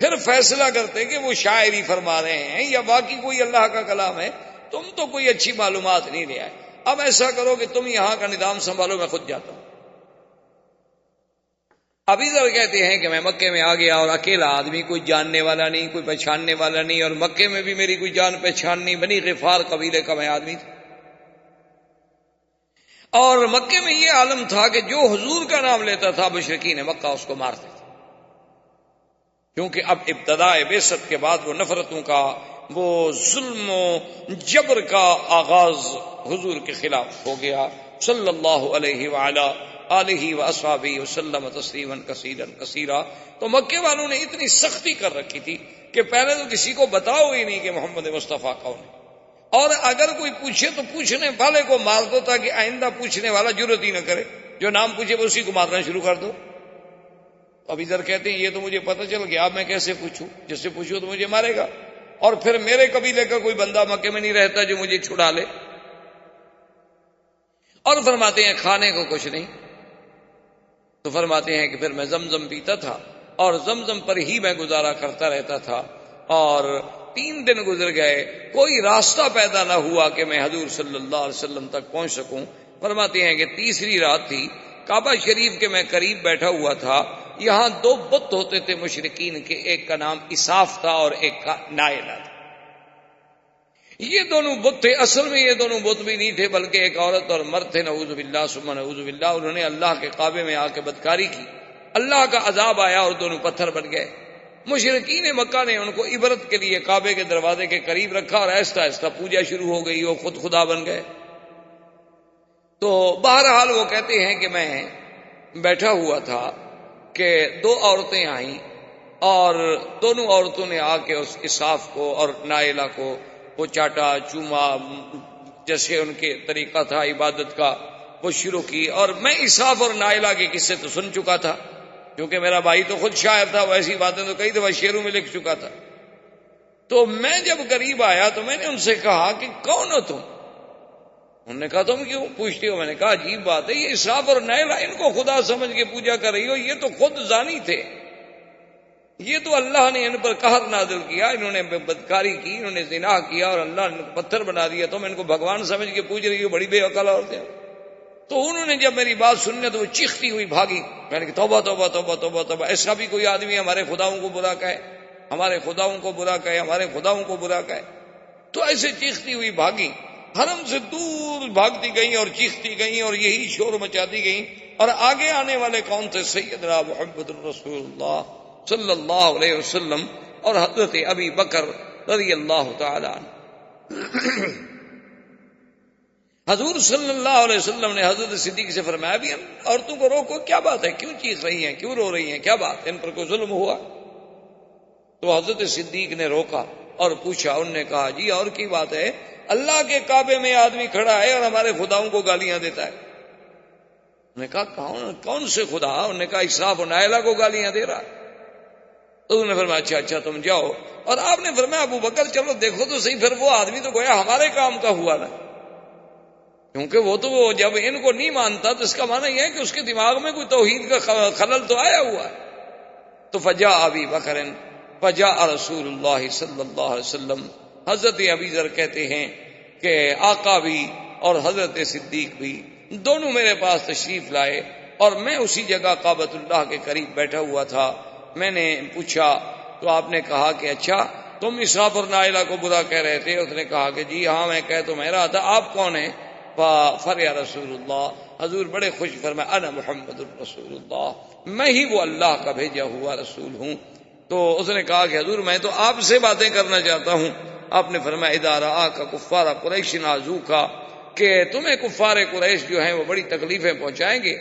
پھر فیصلہ کرتے کہ وہ شاعری فرما رہے ہیں یا باقی کوئی اللہ کا کلام ہے، تم تو کوئی اچھی معلومات نہیں لے آئے، اب ایسا کرو کہ تم یہاں کا نظام سنبھالو، میں خود جاتا ہوں۔ ابھی ذر کہتے ہیں کہ میں مکے میں آ گیا اور اکیلا آدمی، کوئی جاننے والا نہیں، کوئی پہچاننے والا نہیں، اور مکے میں بھی میری کوئی جان پہچان نہیں، بنی غفار قبیلے کا میں آدمی تھا، اور مکے میں یہ عالم تھا کہ جو حضور کا نام لیتا تھا مشرکین مکہ اس کو مارتے تھے، کیونکہ اب ابتداء بعثت کے بعد وہ نفرتوں کا، وہ ظلم و جبر کا آغاز حضور کے خلاف ہو گیا صلی اللہ علیہ وعلا آلہ واصحابہ وسلم تسلیما کثیرا کثیرا۔ تو مکے والوں نے اتنی سختی کر رکھی تھی کہ پہلے تو کسی کو بتاؤ ہی نہیں کہ محمد مصطفیٰ کون ہے، اور اگر کوئی پوچھے تو پوچھنے والے کو مار دو تاکہ آئندہ پوچھنے والا جرت ہی نہ کرے، جو نام پوچھے وہ اسی کو مارنا شروع کر دو۔ ابھی ذر کہتے ہیں یہ تو مجھے پتہ چل گیا، اب میں کیسے پوچھوں، جس سے پوچھوں تو مجھے مارے گا، اور پھر میرے قبیلے کا کوئی بندہ مکے میں نہیں رہتا جو مجھے چھڑا لے۔ اور فرماتے ہیں کھانے کو کچھ نہیں، تو فرماتے ہیں کہ پھر میں زمزم پیتا تھا اور زمزم پر ہی میں گزارا کرتا رہتا تھا، اور 3 دن گزر گئے، کوئی راستہ پیدا نہ ہوا کہ میں حضور صلی اللہ علیہ وسلم تک پہنچ سکوں۔ فرماتے ہیں کہ تیسری رات تھی، کعبہ شریف کے میں قریب بیٹھا ہوا تھا، یہاں 2 بت ہوتے تھے مشرکین کے، ایک کا نام اساف تھا اور ایک کا نائلہ تھا۔ یہ دونوں بت تھے، اصل میں یہ دونوں بت بھی نہیں تھے بلکہ ایک عورت اور مرد تھے، نعوذ باللہ ثم نعوذ باللہ، انہوں نے اللہ کے کعبے میں آ کے بدکاری کی، اللہ کا عذاب آیا اور دونوں پتھر بن گئے۔ مشرکین مکہ نے ان کو عبرت کے لیے کعبے کے دروازے کے قریب رکھا اور آہستہ آہستہ پوجا شروع ہو گئی، وہ خود خدا بن گئے۔ تو بہرحال وہ کہتے ہیں کہ میں بیٹھا ہوا تھا کہ 2 عورتیں آئیں، اور دونوں عورتوں نے آ کے اس اساف کو اور نائلہ کو وہ چاٹا چوما، جیسے ان کے طریقہ تھا عبادت کا، وہ شروع کی۔ اور میں اساف اور نائلہ کے قصے تو سن چکا تھا، کیونکہ میرا بھائی تو خود شاعر تھا، وہ ایسی باتیں تو کئی دفعہ شعروں میں لکھ چکا تھا۔ تو میں جب قریب آیا تو میں نے ان سے کہا کہ کون ہو تم؟ انہوں نے کہا تم کیوں پوچھتے ہو؟ میں نے کہا عجیب بات ہے، یہ اساف اور نائلہ ان کو خدا سمجھ کے پوجا کر رہی ہو، یہ تو خود زانی تھے، یہ تو اللہ نے ان پر قہر نازل کیا، انہوں نے بدکاری کی، انہوں نے زنا کیا اور اللہ نے پتھر بنا دیا، تم ان کو بھگوان سمجھ کے پوج رہی ہو، بڑی بے عقل عورتیں۔ تو انہوں نے جب میری بات سننے تو وہ چیختی ہوئی بھاگی۔ میں نے کہا توبہ توبہ توبہ توبہ توبہ، ایسا بھی کوئی آدمی ہمارے خداؤں کو برا کہے، ہمارے خداؤں کو برا کہے، ہمارے خداؤں کو برا کہے۔ تو ایسے چیختی ہوئی بھاگی، حرم سے دور بھاگتی گئیں اور چیختی گئیں اور یہی شور مچاتی گئیں، اور آگے آنے والے کون تھے؟ سیدنا محمد الرسول اللہ صلی اللہ علیہ وسلم اور حضرت ابی بکر رضی اللہ تعالی عنہ۔ حضور صلی اللہ علیہ وسلم نے حضرت صدیق سے فرمایا بھی عورتوں کو روکو، کیا بات ہے، کیوں چیخ رہی ہیں، کیوں رو رہی ہیں، کیا بات ہے، ان پر کوئی ظلم ہوا؟ تو حضرت صدیق نے روکا اور پوچھا، انہوں نے کہا جی اور کی بات ہے، اللہ کے کعبے میں آدمی کھڑا ہے اور ہمارے خداؤں کو گالیاں دیتا ہے۔ انہوں نے کہا کون سے خدا؟ انہوں نے کہا اساف و نائلہ کو گالیاں دے رہا۔ تو انہوں نے فرمایا اچھا تم جاؤ، اور آپ نے فرمایا ابو بکر چلو دیکھو تو صحیح، پھر وہ آدمی تو گویا ہمارے کام کا ہوا نا، کیونکہ وہ تو جب ان کو نہیں مانتا تو اس کا معنی یہ ہے کہ اس کے دماغ میں کوئی توحید کا خلل تو آیا ہوا ہے۔ تو فجاء ابی بکر فجاء رسول اللہ صلی اللہ علیہ وسلم، حضرت ابی ذر کہتے ہیں کہ آقا بھی اور حضرت صدیق بھی دونوں میرے پاس تشریف لائے اور میں اسی جگہ کعبۃ اللہ کے قریب بیٹھا ہوا تھا. میں نے پوچھا تو آپ نے کہا کہ اچھا تم اسراف اور نائلہ کو برا کہہ رہے تھے. اس نے کہا کہ جی ہاں میں کہہ تو میں رہا تھا, آپ کون ہیں؟ فریا رسول اللہ, حضور بڑے خوش فرمایا انا محمد الرسول اللہ, میں ہی وہ اللہ کا بھیجا ہوا رسول ہوں. تو اس نے کہا کہ حضور میں تو آپ سے باتیں کرنا چاہتا ہوں. آپ نے فرمایا اذا رآک کفار قریش آذوکا, کہ تمہیں کفار قریش جو ہیں وہ بڑی تکلیفیں پہنچائیں گے.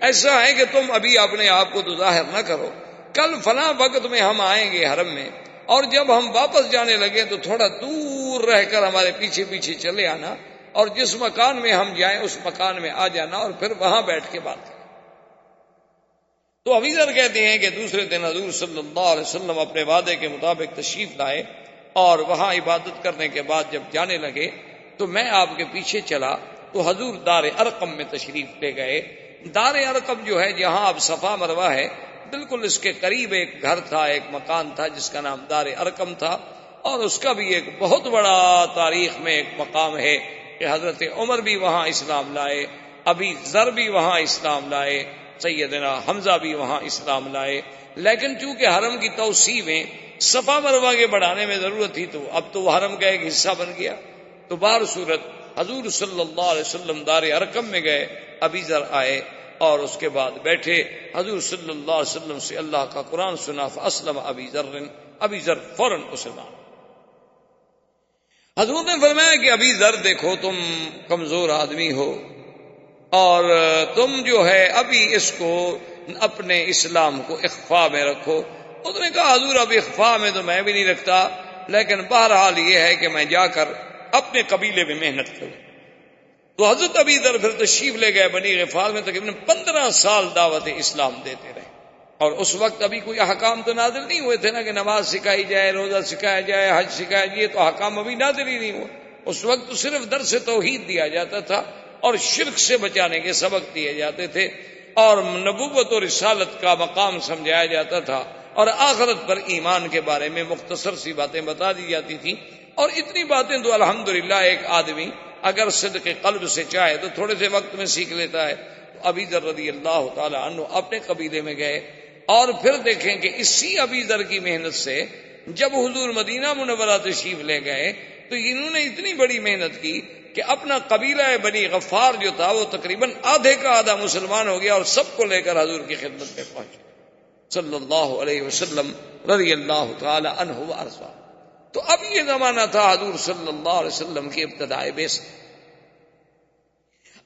ایسا ہے کہ تم ابھی اپنے آپ کو تو ظاہر نہ کرو, کل فلاں وقت میں ہم آئیں گے حرم میں, اور جب ہم واپس جانے لگے تو تھوڑا دور رہ کر ہمارے پیچھے پیچھے چلے آنا, اور جس مکان میں ہم جائیں اس مکان میں آ جانا, اور پھر وہاں بیٹھ کے بات کریں. تو ابی ذر کہتے ہیں کہ دوسرے دن حضور صلی اللہ علیہ وسلم اپنے وعدے کے مطابق تشریف لائے, اور وہاں عبادت کرنے کے بعد جب جانے لگے تو میں آپ کے پیچھے چلا تو حضور دار ارقم میں تشریف لے گئے. دار ارقم جو ہے جہاں اب صفا مروہ ہے, بالکل اس کے قریب ایک گھر تھا, ایک مکان تھا جس کا نام دار ارقم تھا, اور اس کا بھی ایک بہت بڑا تاریخ میں ایک مقام ہے کہ حضرت عمر بھی وہاں اسلام لائے, ابی ذر بھی وہاں اسلام لائے, سیدنا حمزہ بھی وہاں اسلام لائے. لیکن چونکہ حرم کی توسیع میں صفا مروہ کے بڑھانے میں ضرورت تھی تو اب تو وہ حرم کا ایک حصہ بن گیا. تو بہر صورت حضور صلی اللہ علیہ وسلم دار ارقم میں گئے, ابی ذر آئے اور اس کے بعد بیٹھے, حضور صلی اللہ علیہ وسلم سے اللہ کا قرآن سنا, فاسلم ابی ذر, ابی ذر فوراً مسلمان. حضور نے فرمایا کہ ابی ذر دیکھو تم کمزور آدمی ہو, اور تم جو ہے ابھی اس کو اپنے اسلام کو اخفاء میں رکھو. اس نے کہا حضور اب اخفاء میں تو میں بھی نہیں رکھتا, لیکن بہرحال یہ ہے کہ میں جا کر اپنے قبیلے میں محنت کروں. تو حضرت ابی ذر پھر تشریف لے گئے بنی غفار میں, تقریباً 15 سال دعوت اسلام دیتے رہے. اور اس وقت ابھی کوئی احکام تو نازل نہیں ہوئے تھے نا کہ نماز سکھائی جائے, روزہ سکھایا جائے, حج سکھایا جائے, تو احکام ابھی نازل ہی نہیں ہوئے. اس وقت تو صرف درس توحید دیا جاتا تھا اور شرک سے بچانے کے سبق دیے جاتے تھے, اور نبوت اور رسالت کا مقام سمجھایا جاتا تھا, اور آخرت پر ایمان کے بارے میں مختصر سی باتیں بتا دی جاتی تھیں. اور اتنی باتیں تو الحمدللہ ایک آدمی اگر صدق قلب سے چاہے تو تھوڑے سے وقت میں سیکھ لیتا ہے. تو ابی ذر رضی اللہ تعالی عنہ اپنے قبیلے میں گئے, اور پھر دیکھیں کہ اسی ابی ذر کی محنت سے جب حضور مدینہ منورہ تشریف لے گئے تو انہوں نے اتنی بڑی محنت کی کہ اپنا قبیلہ بنی غفار جو تھا وہ تقریباً آدھے کا آدھا مسلمان ہو گیا, اور سب کو لے کر حضور کی خدمت میں پہنچے صلی اللہ علیہ وسلم رضی اللہ تعالی عنہ وارضاہ. تو اب یہ زمانہ تھا حضور صلی اللہ علیہ وسلم کی ابتدائی بعثت.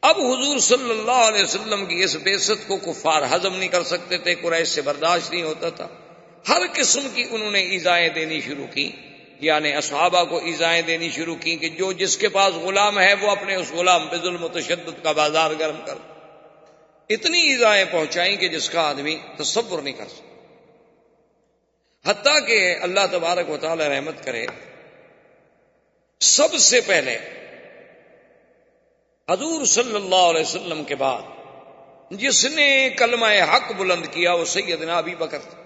اب حضور صلی اللہ علیہ وسلم کی اس بعثت کو کفار ہضم نہیں کر سکتے تھے, قریش سے برداشت نہیں ہوتا تھا. ہر قسم کی انہوں نے ایذائیں دینی شروع کی, یعنی اصحابہ کو ایذائیں دینی شروع کی کہ جو جس کے پاس غلام ہے وہ اپنے اس غلام پہ ظلم و تشدد کا بازار گرم کر. اتنی ایذائیں پہنچائیں کہ جس کا آدمی تصور نہیں کر سکتا. حتیٰ کہ اللہ تبارک و تعالی رحمت کرے, سب سے پہلے حضور صلی اللہ علیہ وسلم کے بعد جس نے کلمہ حق بلند کیا وہ سیدنا ابی بکر تھا.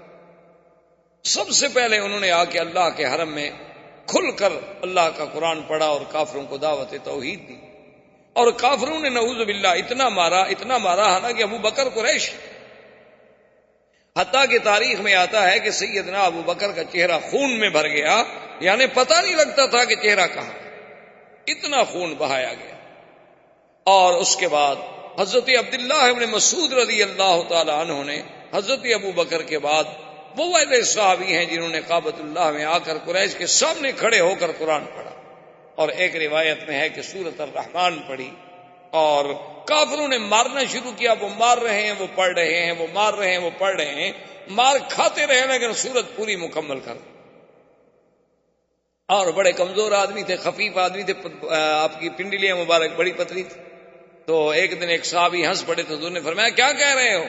سب سے پہلے انہوں نے آ کے اللہ کے حرم میں کھل کر اللہ کا قرآن پڑھا اور کافروں کو دعوت توحید دی. اور کافروں نے نعوذ باللہ اتنا مارا حالانکہ ابو بکر قریش. حتیٰ کہ تاریخ میں آتا ہے کہ سیدنا ابو بکر کا چہرہ خون میں بھر گیا, یعنی پتہ نہیں لگتا تھا کہ چہرہ کہاں, اتنا خون بہایا گیا. اور اس کے بعد حضرت عبداللہ ابن مسعود رضی اللہ تعالی عنہ نے حضرت ابو بکر کے بعد وہ والے صحابی ہیں جنہوں نے کعبۃ اللہ میں آ کر قریش کے سامنے کھڑے ہو کر قرآن پڑھا. اور ایک روایت میں ہے کہ سورۃ الرحمن پڑھی, اور کافروں نے مارنا شروع کیا. وہ مار رہے ہیں, وہ پڑھ رہے ہیں, وہ مار رہے ہیں, وہ پڑھ رہے ہیں, مار کھاتے رہے لیکن سورت پوری مکمل کر. اور بڑے کمزور آدمی تھے, خفیف آدمی تھے, آپ کی پنڈلیاں مبارک بڑی پتلی تھی. تو ایک دن ایک صحابی ہنس پڑے تو حضور نے فرمایا کیا کہہ رہے ہو,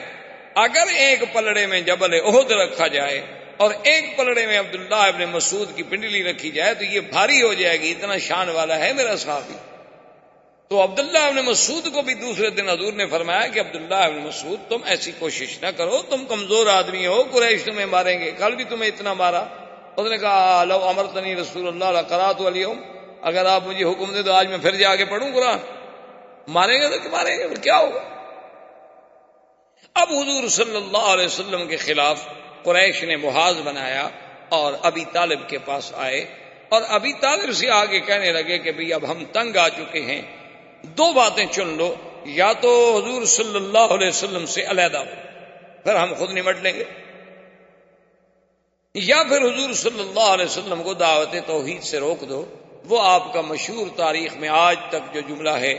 اگر ایک پلڑے میں جبل احد رکھا جائے اور ایک پلڑے میں عبداللہ ابن مسعود کی پنڈلی رکھی جائے تو یہ بھاری ہو جائے گی, اتنا شان والا ہے میرا صحابی. تو عبداللہ ابن مسعود کو بھی دوسرے دن حضور نے فرمایا کہ عبداللہ ابن مسعود تم ایسی کوشش نہ کرو, تم کمزور آدمی ہو, قریش تمہیں ماریں گے, کل بھی تمہیں اتنا مارا. اس نے کہا لو امرتنی رسول اللہ لقرأت اليوم, اگر آپ مجھے حکم دے تو آج میں پھر جا کے پڑھوں قرآن. ماریں گے تو ماریں گے، پھر کیا ہوگا؟ اب حضور صلی اللہ علیہ وسلم کے خلاف قریش نے محاذ بنایا اور ابی طالب کے پاس آئے اور ابی طالب سے آگے کہنے لگے کہ بھئی اب ہم تنگ آ چکے ہیں، دو باتیں چن لو، یا تو حضور صلی اللہ علیہ وسلم سے علیحدہ ہو، پھر ہم خود نمٹ لیں گے، یا پھر حضور صلی اللہ علیہ وسلم کو دعوت توحید سے روک دو۔ وہ آپ کا مشہور تاریخ میں آج تک جو جملہ ہے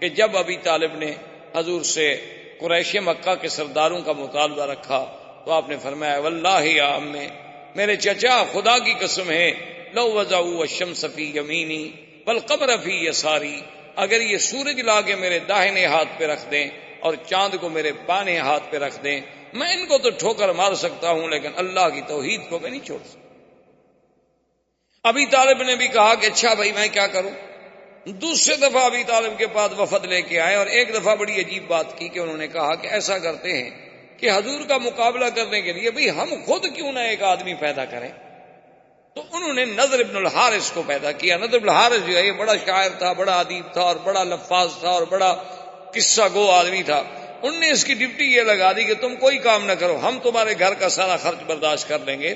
کہ جب ابی طالب نے حضور سے قریش مکہ کے سرداروں کا مطالبہ رکھا تو آپ نے فرمایا واللہ یا امّے، میرے چچا خدا کی قسم ہے، لو وضعوا الشمس فی یمینی والقمر فی یساری، اگر یہ سورج لا کے میرے داہنے ہاتھ پہ رکھ دیں اور چاند کو میرے بائیں ہاتھ پہ رکھ دیں، میں ان کو تو ٹھوکر مار سکتا ہوں لیکن اللہ کی توحید کو میں نہیں چھوڑ سکتا۔ ابی طالب نے بھی کہا کہ اچھا بھائی میں کیا کروں؟ دوسرے دفعہ ابی طالب کے پاس وفد لے کے آئے اور ایک دفعہ بڑی عجیب بات کی کہ انہوں نے کہا کہ ایسا کرتے ہیں کہ حضور کا مقابلہ کرنے کے لیے بھئی ہم خود کیوں نہ ایک آدمی پیدا کریں۔ تو انہوں نے نضر بن الحارث کو پیدا کیا۔ نضر بن الحارث جو ہے یہ بڑا شاعر تھا، بڑا ادیب تھا اور بڑا لفاظ تھا اور بڑا قصہ گو آدمی تھا۔ ان نے اس کی ڈپٹی یہ لگا دی کہ تم کوئی کام نہ کرو، ہم تمہارے گھر کا سارا خرچ برداشت کر لیں گے،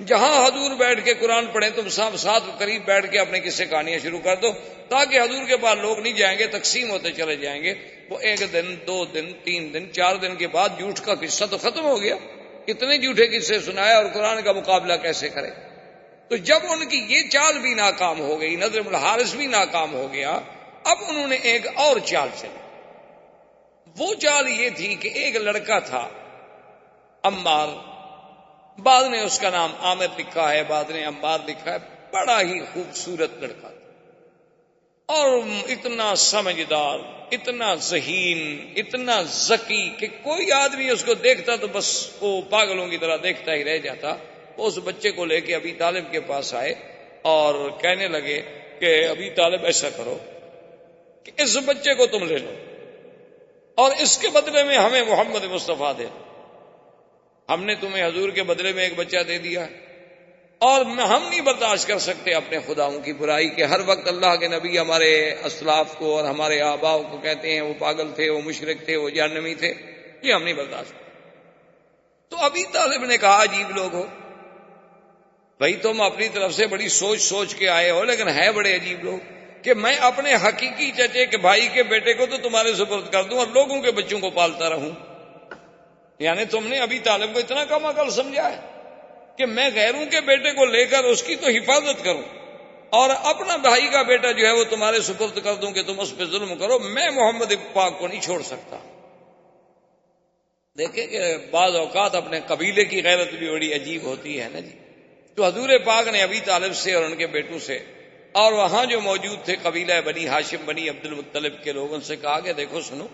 جہاں حضور بیٹھ کے قرآن پڑھیں تم سب ساتھ قریب بیٹھ کے اپنے قصے کہانیاں شروع کر دو، تاکہ حضور کے پاس لوگ نہیں جائیں گے، تقسیم ہوتے چلے جائیں گے۔ وہ ایک دن، 2 دن، 3 دن، 4 دن کے بعد جھوٹ کا قصہ تو ختم ہو گیا، کتنے جھوٹے قصے سنائے اور قرآن کا مقابلہ کیسے کرے۔ تو جب ان کی یہ چال بھی ناکام ہو گئی، نضر بن الحارث بھی ناکام ہو گیا، اب انہوں نے ایک اور چال چلی۔ وہ چال یہ تھی کہ ایک لڑکا تھا عمار، بعد نے اس کا نام عامر لکھا ہے، بعد نے عمار لکھا ہے، بڑا ہی خوبصورت لڑکا تھا اور اتنا سمجھدار، اتنا ذہین، اتنا ذکی کہ کوئی آدمی اس کو دیکھتا تو بس وہ پاگلوں کی طرح دیکھتا ہی رہ جاتا۔ وہ اس بچے کو لے کے ابی طالب کے پاس آئے اور کہنے لگے کہ ابی طالب ایسا کرو کہ اس بچے کو تم لے لو اور اس کے بدلے میں ہمیں محمد مصطفیٰ دے دو۔ ہم نے تمہیں حضور کے بدلے میں ایک بچہ دے دیا اور ہم نہیں برداشت کر سکتے اپنے خداؤں کی برائی کہ ہر وقت اللہ کے نبی ہمارے اسلاف کو اور ہمارے آباؤ کو کہتے ہیں وہ پاگل تھے، وہ مشرک تھے، وہ جہنمی تھے، یہ ہم نہیں برداشت کرتے۔ تو ابی طالب نے کہا عجیب لوگ ہو بھائی، تم اپنی طرف سے بڑی سوچ کے آئے ہو، لیکن ہے بڑے عجیب لوگ کہ میں اپنے حقیقی چچے کے بھائی کے بیٹے کو تو تمہارے سپرد کر دوں اور لوگوں کے بچوں کو پالتا رہوں۔ یعنی تم نے ابی طالب کو اتنا کم عقل سمجھا ہے کہ میں غیروں کے بیٹے کو لے کر اس کی تو حفاظت کروں اور اپنا بھائی کا بیٹا جو ہے وہ تمہارے سپرد کر دوں کہ تم اس پہ ظلم کرو۔ میں محمد پاک کو نہیں چھوڑ سکتا۔ دیکھیں کہ بعض اوقات اپنے قبیلے کی غیرت بھی بڑی عجیب ہوتی ہے نا جی۔ تو حضور پاک نے ابی طالب سے اور ان کے بیٹوں سے اور وہاں جو موجود تھے قبیلہ بنی ہاشم، بنی عبد المطلب کے لوگوں سے کہا کہ دیکھو سنو،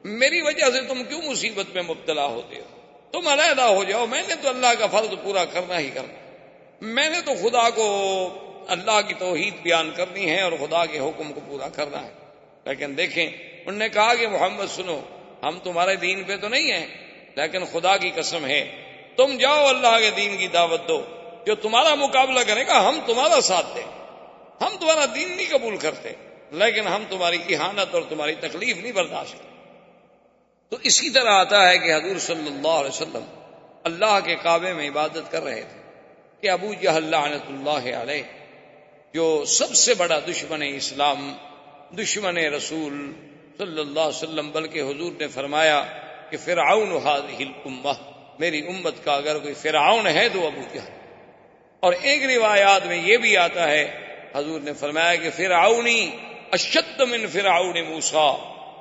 میری وجہ سے تم کیوں مصیبت میں مبتلا ہوتے ہو؟ تم علیحدہ ہو جاؤ، میں نے تو اللہ کا فرض پورا کرنا ہی کرنا، میں نے تو خدا کو اللہ کی توحید بیان کرنی ہے اور خدا کے حکم کو پورا کرنا ہے۔ لیکن دیکھیں انہوں نے کہا کہ محمد سنو، ہم تمہارے دین پہ تو نہیں ہیں، لیکن خدا کی قسم ہے تم جاؤ اللہ کے دین کی دعوت دو، جو تمہارا مقابلہ کرے گا ہم تمہارا ساتھ دیں، ہم تمہارا دین نہیں قبول کرتے، لیکن ہم تمہاری اہانت اور تمہاری تکلیف نہیں برداشت کرتے۔ تو اسی طرح آتا ہے کہ حضور صلی اللہ علیہ وسلم اللہ کے کعبے میں عبادت کر رہے تھے کہ ابو جہل لعنت اللہ علیہ، جو سب سے بڑا دشمن اسلام، دشمن رسول صلی اللہ علیہ وسلم، بلکہ حضور نے فرمایا کہ فرعون هذه الامہ، میری امت کا اگر کوئی فرعون ہے تو ابو جہل۔ اور ایک روایات میں یہ بھی آتا ہے حضور نے فرمایا کہ فرعونی اشد من فرعون موسیٰ،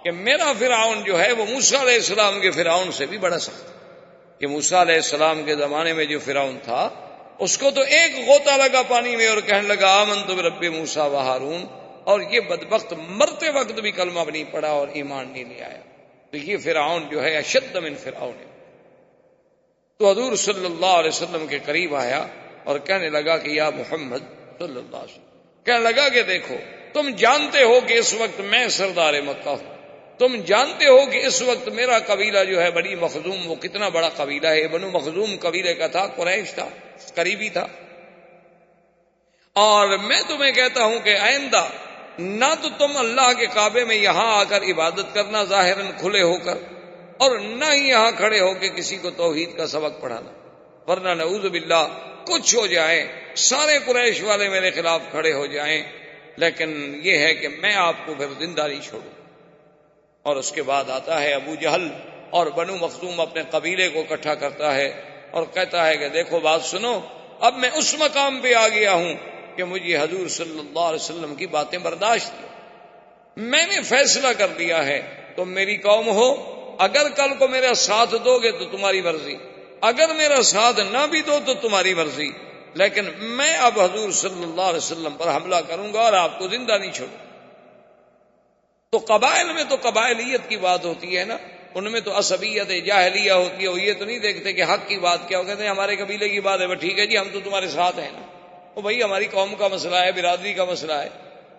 کہ میرا فرعون جو ہے وہ موسیٰ علیہ السلام کے فرعون سے بھی بڑا سخت ہے۔ کہ موسیٰ علیہ السلام کے زمانے میں جو فرعون تھا اس کو تو ایک غوطہ لگا پانی میں اور کہنے لگا آمنت برب موسیٰ و ہارون، اور یہ بدبخت مرتے وقت بھی کلمہ بھی نہیں پڑا اور ایمان نہیں لے آیا۔ تو یہ فرعون جو ہے اشد من فرعون ہے۔ تو حضور صلی اللہ علیہ وسلم کے قریب آیا اور کہنے لگا کہ یا محمد صلی اللہ علیہ وسلم، کہنے لگا کہ دیکھو تم جانتے ہو کہ اس وقت میں سردار مکہ ہوں، تم جانتے ہو کہ اس وقت میرا قبیلہ جو ہے بنی مخزوم، وہ کتنا بڑا قبیلہ ہے، بنو مخزوم قبیلے کا تھا، قریش تھا، قریبی تھا، اور میں تمہیں کہتا ہوں کہ آئندہ نہ تو تم اللہ کے کعبے میں یہاں آ کر عبادت کرنا ظاہراً کھلے ہو کر، اور نہ ہی یہاں کھڑے ہو کے کسی کو توحید کا سبق پڑھانا، ورنہ نعوذ باللہ کچھ ہو جائے، سارے قریش والے میرے خلاف کھڑے ہو جائیں، لیکن یہ ہے کہ میں آپ کو پھر زندہ نہیں چھوڑوں۔ اور اس کے بعد آتا ہے ابو جہل اور بنو مخزوم اپنے قبیلے کو اکٹھا کرتا ہے اور کہتا ہے کہ دیکھو بات سنو، اب میں اس مقام پہ آ گیا ہوں کہ مجھے حضور صلی اللہ علیہ وسلم کی باتیں برداشت کی، میں نے فیصلہ کر لیا ہے، تم میری قوم ہو، اگر کل کو میرا ساتھ دو گے تو تمہاری مرضی، اگر میرا ساتھ نہ بھی دو تو تمہاری مرضی، لیکن میں اب حضور صلی اللہ علیہ وسلم پر حملہ کروں گا اور آپ کو زندہ نہیں چھوڑوں۔ تو قبائل میں تو قبائلیت کی بات ہوتی ہے نا، ان میں تو عصبیت جاہلیہ ہوتی ہے، وہ یہ تو نہیں دیکھتے کہ حق کی بات کیا، وہ کہتے ہیں ہمارے قبیلے کی بات ہے، وہ ٹھیک ہے جی ہم تو تمہارے ساتھ ہیں نا، وہ بھائی ہماری قوم کا مسئلہ ہے، برادری کا مسئلہ ہے۔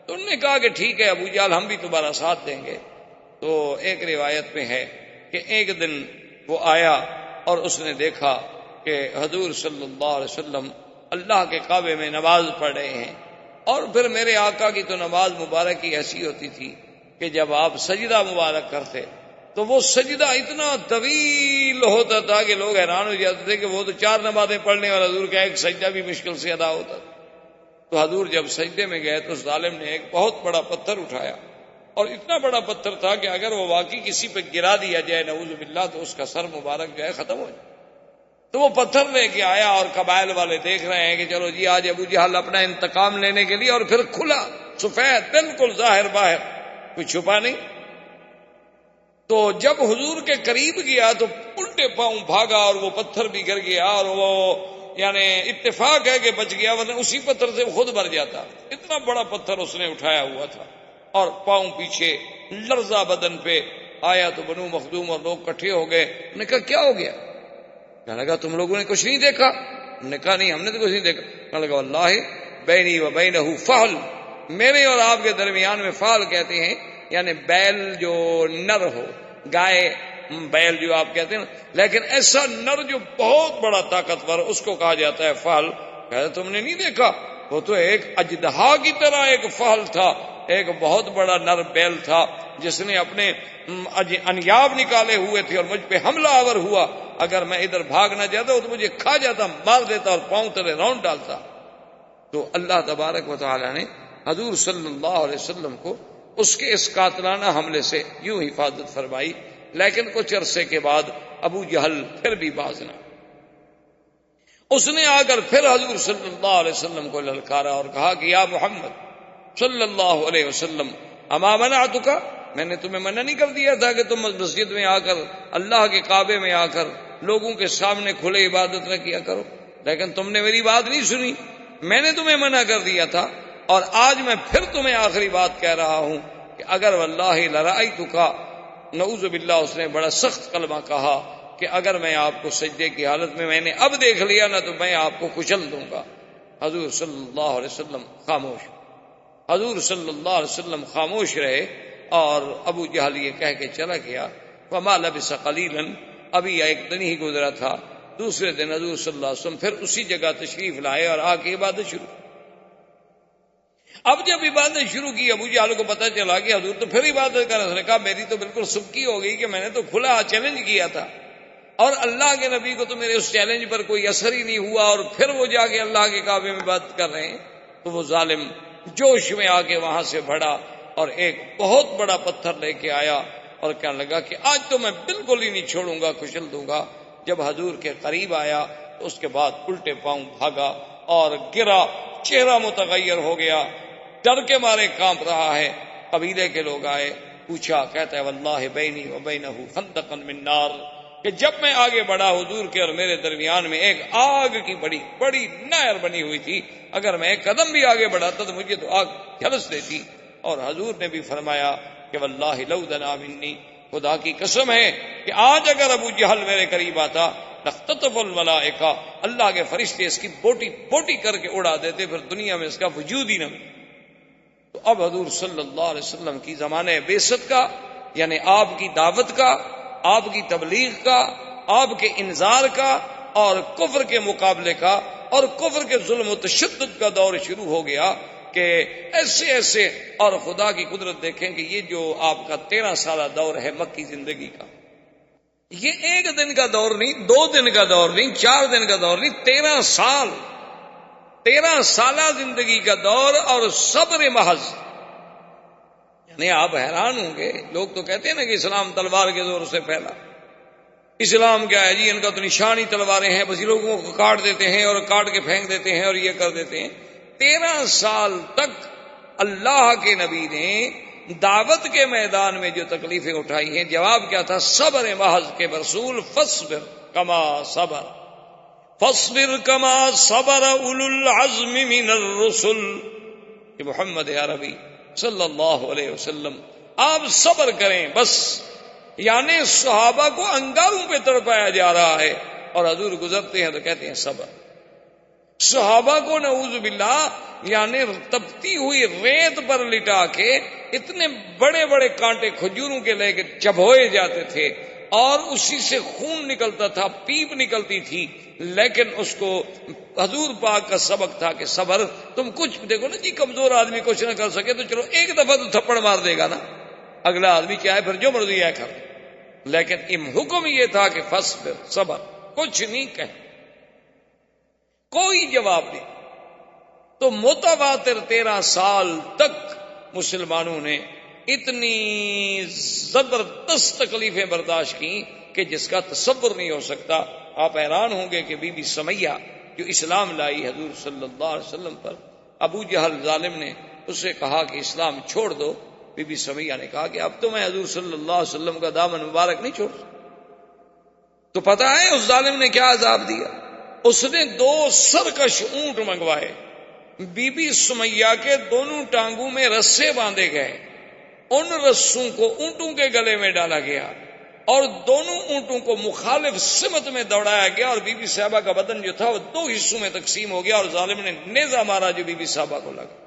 تو انہوں نے کہا کہ ٹھیک ہے ابو جہل ہم بھی تمہارا ساتھ دیں گے۔ تو ایک روایت میں ہے کہ ایک دن وہ آیا اور اس نے دیکھا کہ حضور صلی اللہ علیہ وسلم اللہ کے کعبے میں نماز پڑھ رہے ہیں، اور پھر میرے آقا کی تو نماز مبارک کی ایسی ہوتی تھی کہ جب آپ سجدہ مبارک کرتے تو وہ سجدہ اتنا طویل ہوتا تھا کہ لوگ حیران ہو جاتے تھے کہ وہ تو 4 نمازیں پڑھنے اور حضور کا ایک سجدہ بھی مشکل سے ادا ہوتا تھا۔ تو حضور جب سجدے میں گئے تو اس ظالم نے ایک بہت بڑا پتھر اٹھایا، اور اتنا بڑا پتھر تھا کہ اگر وہ واقعی کسی پہ گرا دیا جائے نعوذ باللہ تو اس کا سر مبارک جو ہے ختم ہو جائے۔ تو وہ پتھر لے کے آیا اور قبائل والے دیکھ رہے ہیں کہ چلو جی آج ابو جہل اپنا انتقام لینے کے لیے، اور پھر کھلا سفید بالکل ظاہر باہر، کوئی چھپا نہیں۔ تو جب حضور کے قریب گیا تو الٹے پاؤں بھاگا اور وہ پتھر بھی گر گیا، اور وہ یعنی اتفاق ہے کہ بچ گیا، ورنہ اسی پتھر سے خود مر جاتا۔ اتنا بڑا پتھر اس نے اٹھایا ہوا تھا، اور پاؤں پیچھے، لرزہ بدن پہ آیا۔ تو بنو مخزوم اور لوگ کٹھے ہو گئے، انہوں نے کہا کیا ہو گیا؟ کہنے لگا تم لوگوں نے کچھ نہیں دیکھا؟ انہوں نے کہا نہیں ہم نے تو کچھ نہیں دیکھا۔ کہنے لگا واللہ بینی و بینہ فحل، میرے اور آپ کے درمیان میں فحل کہتے ہیں یعنی بیل جو نر ہو، گائے بیل جو آپ کہتے ہیں، لیکن ایسا نر جو بہت بڑا طاقتور اس کو کہا جاتا ہے فحل۔ کہتے تم نے نہیں دیکھا؟ وہ تو ایک اژدہا کی طرح ایک فحل تھا، ایک بہت بڑا نر بیل تھا جس نے اپنے انیاب نکالے ہوئے تھے اور مجھ پہ حملہ آور ہوا۔ اگر میں ادھر بھاگ نہ جاتا تو مجھے کھا جاتا، مار دیتا اور پاؤں تلے راؤنڈ ڈالتا۔ تو اللہ تبارک و تعالی نے حضور صلی اللہ علیہ وسلم کو اس کے اس قاتلانہ حملے سے یوں حفاظت فرمائی، لیکن کچھ عرصے کے بعد ابو جہل پھر بھی باز نہ، اس نے آ کر پھر حضور صلی اللہ علیہ وسلم کو للکارا اور کہا کہ یا محمد صلی اللہ علیہ وسلم اما منعتک، میں نے تمہیں منع نہیں کر دیا تھا کہ تم مسجد میں آ کر، اللہ کے کعبے میں آ کر لوگوں کے سامنے کھلے عبادت نہ کیا کرو، لیکن تم نے میری بات نہیں سنی، میں نے تمہیں منع کر دیا تھا، اور آج میں پھر تمہیں آخری بات کہہ رہا ہوں کہ اگر واللہ لرأیتک، نعوذ باللہ اس نے بڑا سخت کلمہ کہا کہ اگر میں آپ کو سجدے کی حالت میں نے اب دیکھ لیا نہ تو میں آپ کو کچل دوں گا۔ حضور صلی اللہ علیہ وسلم خاموش، حضور صلی اللہ علیہ وسلم خاموش رہے، اور ابو جہل یہ کہہ کے چلا گیا۔ فما لبث قلیلا، ابھی ایک دن ہی گزرا تھا، دوسرے دن حضور صلی اللہ علیہ وسلم پھر اسی جگہ تشریف لائے اور آ کے عبادت شروع۔ اب جب عبادت شروع کی ابو جہل کو پتہ چلا کہ حضور تو پھر عبادت کر رہے، اس نے کہا میری تو بالکل سبکی ہو گئی کہ میں نے تو کھلا چیلنج کیا تھا، اور اللہ کے نبی کو تو میرے اس چیلنج پر کوئی اثر ہی نہیں ہوا، اور پھر وہ جا کے اللہ کے کعبے میں عبادت کر رہے ہیں۔ تو وہ ظالم جوش میں آ کے وہاں سے بڑھا اور ایک بہت بڑا پتھر لے کے آیا اور کہنے لگا کہ آج تو میں بالکل ہی نہیں چھوڑوں گا، کچل دوں گا۔ جب حضور کے قریب آیا تو اس کے بعد الٹے پاؤں بھاگا اور گرا، چہرہ متغیر ہو گیا، ڈر کے مارے کانپ رہا ہے۔ قبیلے کے لوگ آئے، پوچھا، کہتا ہے واللہ بینی و بینہ خندقا من نار، کہ جب میں آگے بڑھا حضور کے اور میرے درمیان میں ایک آگ کی بڑی بڑی نہر بنی ہوئی تھی، اگر میں ایک قدم بھی آگے بڑھاتا تو مجھے تو آگ جھلس دیتی۔ اور حضور نے بھی فرمایا کہ واللہ لو دنا منی، خدا کی قسم ہے کہ آج اگر ابو جہل میرے قریب آتا لختطف الملائکہ، اللہ کے فرشتے اس کی بوٹی بوٹی کر کے اڑا دیتے، پھر دنیا میں اس کا وجود ہی نہ ملتا۔ تو اب حضور صلی اللہ علیہ وسلم کی زمانے بعثت کا، یعنی آپ کی دعوت کا، آپ کی تبلیغ کا، آپ کے انذار کا، اور کفر کے مقابلے کا، اور کفر کے ظلم و تشدد کا دور شروع ہو گیا۔ کہ ایسے ایسے، اور خدا کی قدرت دیکھیں کہ یہ جو آپ کا 13 سالہ دور ہے مکی زندگی کا، یہ 1 دن کا دور نہیں، 2 دن کا دور نہیں، 4 دن کا دور نہیں، 13 سال، 13 سالہ زندگی کا دور، اور صبر محض۔ یعنی آپ حیران ہوں گے، لوگ تو کہتے ہیں نا کہ اسلام تلوار کے زور سے پھیلا، اسلام کیا ہے جی، ان کا تو نشانی تلواریں ہیں، بس یہ لوگوں کو کاٹ دیتے ہیں اور کاٹ کے پھینک دیتے ہیں اور یہ کر دیتے ہیں۔ 13 سال تک اللہ کے نبی نے دعوت کے میدان میں جو تکلیفیں اٹھائی ہیں، جواب کیا تھا؟ صبر محض کے رسول، فاصبر کما صبر، فاصبر کما صبر اولو العزم من الرسل، کہ محمد عربی صلی اللہ علیہ وسلم آپ صبر کریں بس۔ یعنی صحابہ کو انگاروں پہ تڑپایا جا رہا ہے اور حضور گزرتے ہیں تو کہتے ہیں صبر۔ صحابہ کو نعوذ باللہ یعنی تپتی ہوئی ریت پر لٹا کے اتنے بڑے بڑے کانٹے کھجوروں کے لے کے چبھوئے جاتے تھے اور اسی سے خون نکلتا تھا، پیپ نکلتی تھی، لیکن اس کو حضور پاک کا سبق تھا کہ صبر۔ تم کچھ دیکھو نا جی، کمزور آدمی کچھ نہ کر سکے تو چلو ایک دفعہ تو تھپڑ مار دے گا نا، اگلا آدمی چاہے پھر جو مرضی ہے کر، لیکن حکم یہ تھا کہ فاصبر، صبر، کچھ نہیں کہے، کوئی جواب نہیں۔ تو متواتر 13 سال تک مسلمانوں نے اتنی زبردست تکلیفیں برداشت کی کہ جس کا تصور نہیں ہو سکتا۔ آپ حیران ہوں گے کہ بی بی سمیہ جو اسلام لائی حضور صلی اللہ علیہ وسلم پر، ابو جہل ظالم نے اسے کہا کہ اسلام چھوڑ دو، بی بی سمیہ نے کہا کہ اب تو میں حضور صلی اللہ علیہ وسلم کا دامن مبارک نہیں چھوڑ سکتا۔ تو پتہ ہے اس ظالم نے کیا عذاب دیا؟ اس نے 2 سرکش اونٹ منگوائے، بی بی سمیہ کے دونوں ٹانگوں میں رسے باندھے گئے، ان رسوں کو اونٹوں کے گلے میں ڈالا گیا اور دونوں اونٹوں کو مخالف سمت میں دوڑایا گیا، اور بی بی صاحبہ کا بدن جو تھا وہ 2 حصوں میں تقسیم ہو گیا اور ظالم نے نیزہ مارا جو بی بی صاحبہ کو لگا۔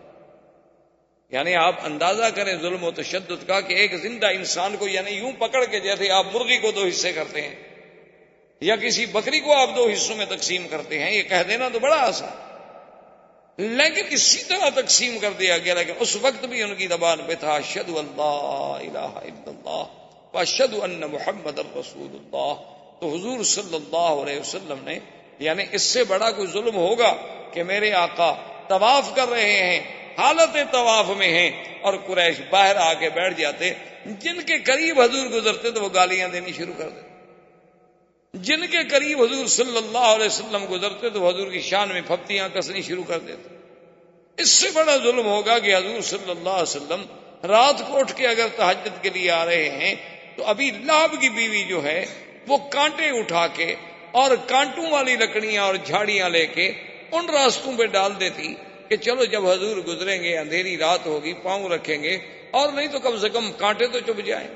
یعنی آپ اندازہ کریں ظلم و تشدد کا کہ ایک زندہ انسان کو یعنی یوں پکڑ کے جیسے آپ مرغی کو 2 حصے کرتے ہیں یا کسی بکری کو آپ 2 حصوں میں تقسیم کرتے ہیں، یہ کہہ دینا تو بڑا آسان، لیکن اسی طرح تقسیم کر دیا گیا۔ لیکن اس وقت بھی ان کی زبان پہ تھا اشہد ان لا الہ الا اللہ واشہد ان محمد رسول اللہ۔ تو حضور صلی اللہ علیہ وسلم نے یعنی اس سے بڑا کوئی ظلم ہوگا کہ میرے آقا طواف کر رہے ہیں، حالت طواف میں ہیں، اور قریش باہر آ کے بیٹھ جاتے، جن کے قریب حضور گزرتے تو وہ گالیاں دینی شروع کر دیتے، جن کے قریب حضور صلی اللہ علیہ وسلم گزرتے تو حضور کی شان میں پھپتیاں کسنی شروع کر دیتے۔ اس سے بڑا ظلم ہوگا کہ حضور صلی اللہ علیہ وسلم رات کو اٹھ کے اگر تہجد کے لیے آ رہے ہیں تو ابھی لہب کی بیوی جو ہے وہ کانٹے اٹھا کے اور کانٹوں والی لکڑیاں اور جھاڑیاں لے کے ان راستوں پہ ڈال دیتی کہ چلو جب حضور گزریں گے اندھیری رات ہوگی پاؤں رکھیں گے، اور نہیں تو کم سے کم کانٹے تو چبھ جائیں،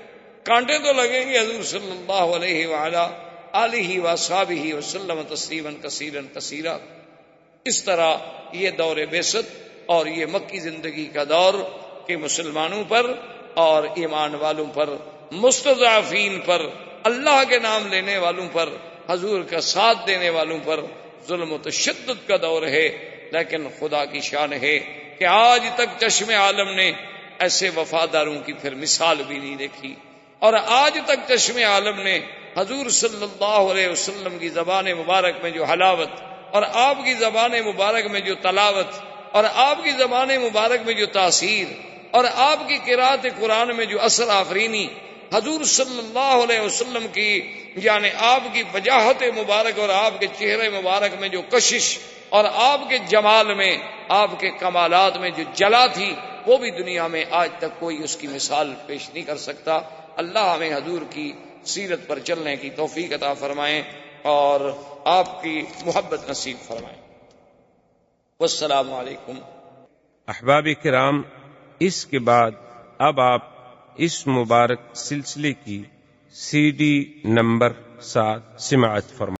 کانٹے تو لگیں گے۔ حضور صلی اللہ علیہ وآلہ آلہ وصحبہ وسلم تسلیما کثیرا کثیرا۔ اس طرح یہ دور بعثت اور یہ مکی زندگی کا دور کہ مسلمانوں پر اور ایمان والوں پر، مستضعفین پر، اللہ کے نام لینے والوں پر، حضور کا ساتھ دینے والوں پر ظلم و تشدد کا دور ہے۔ لیکن خدا کی شان ہے کہ آج تک چشم عالم نے ایسے وفاداروں کی پھر مثال بھی نہیں دیکھی، اور آج تک چشم عالم نے حضور صلی اللہ علیہ وسلم کی زبان مبارک میں جو حلاوت، اور آپ کی زبان مبارک میں جو تلاوت، اور آپ کی زبان مبارک میں جو تاثیر، اور آپ کی قرات قرآن میں جو اثر آفرینی، حضور صلی اللہ علیہ وسلم کی یعنی آپ کی وجاہت مبارک اور آپ کے چہرے مبارک میں جو کشش، اور آپ کے جمال میں، آپ کے کمالات میں جو جلا تھی، وہ بھی دنیا میں آج تک کوئی اس کی مثال پیش نہیں کر سکتا۔ اللہ ہمیں حضور کی سیرت پر چلنے کی توفیق عطا فرمائیں اور آپ کی محبت نصیب فرمائیں۔ والسلام علیکم۔ احباب کرام، اس کے بعد اب آپ اس مبارک سلسلے کی CD نمبر 7 سماعت فرمائیں۔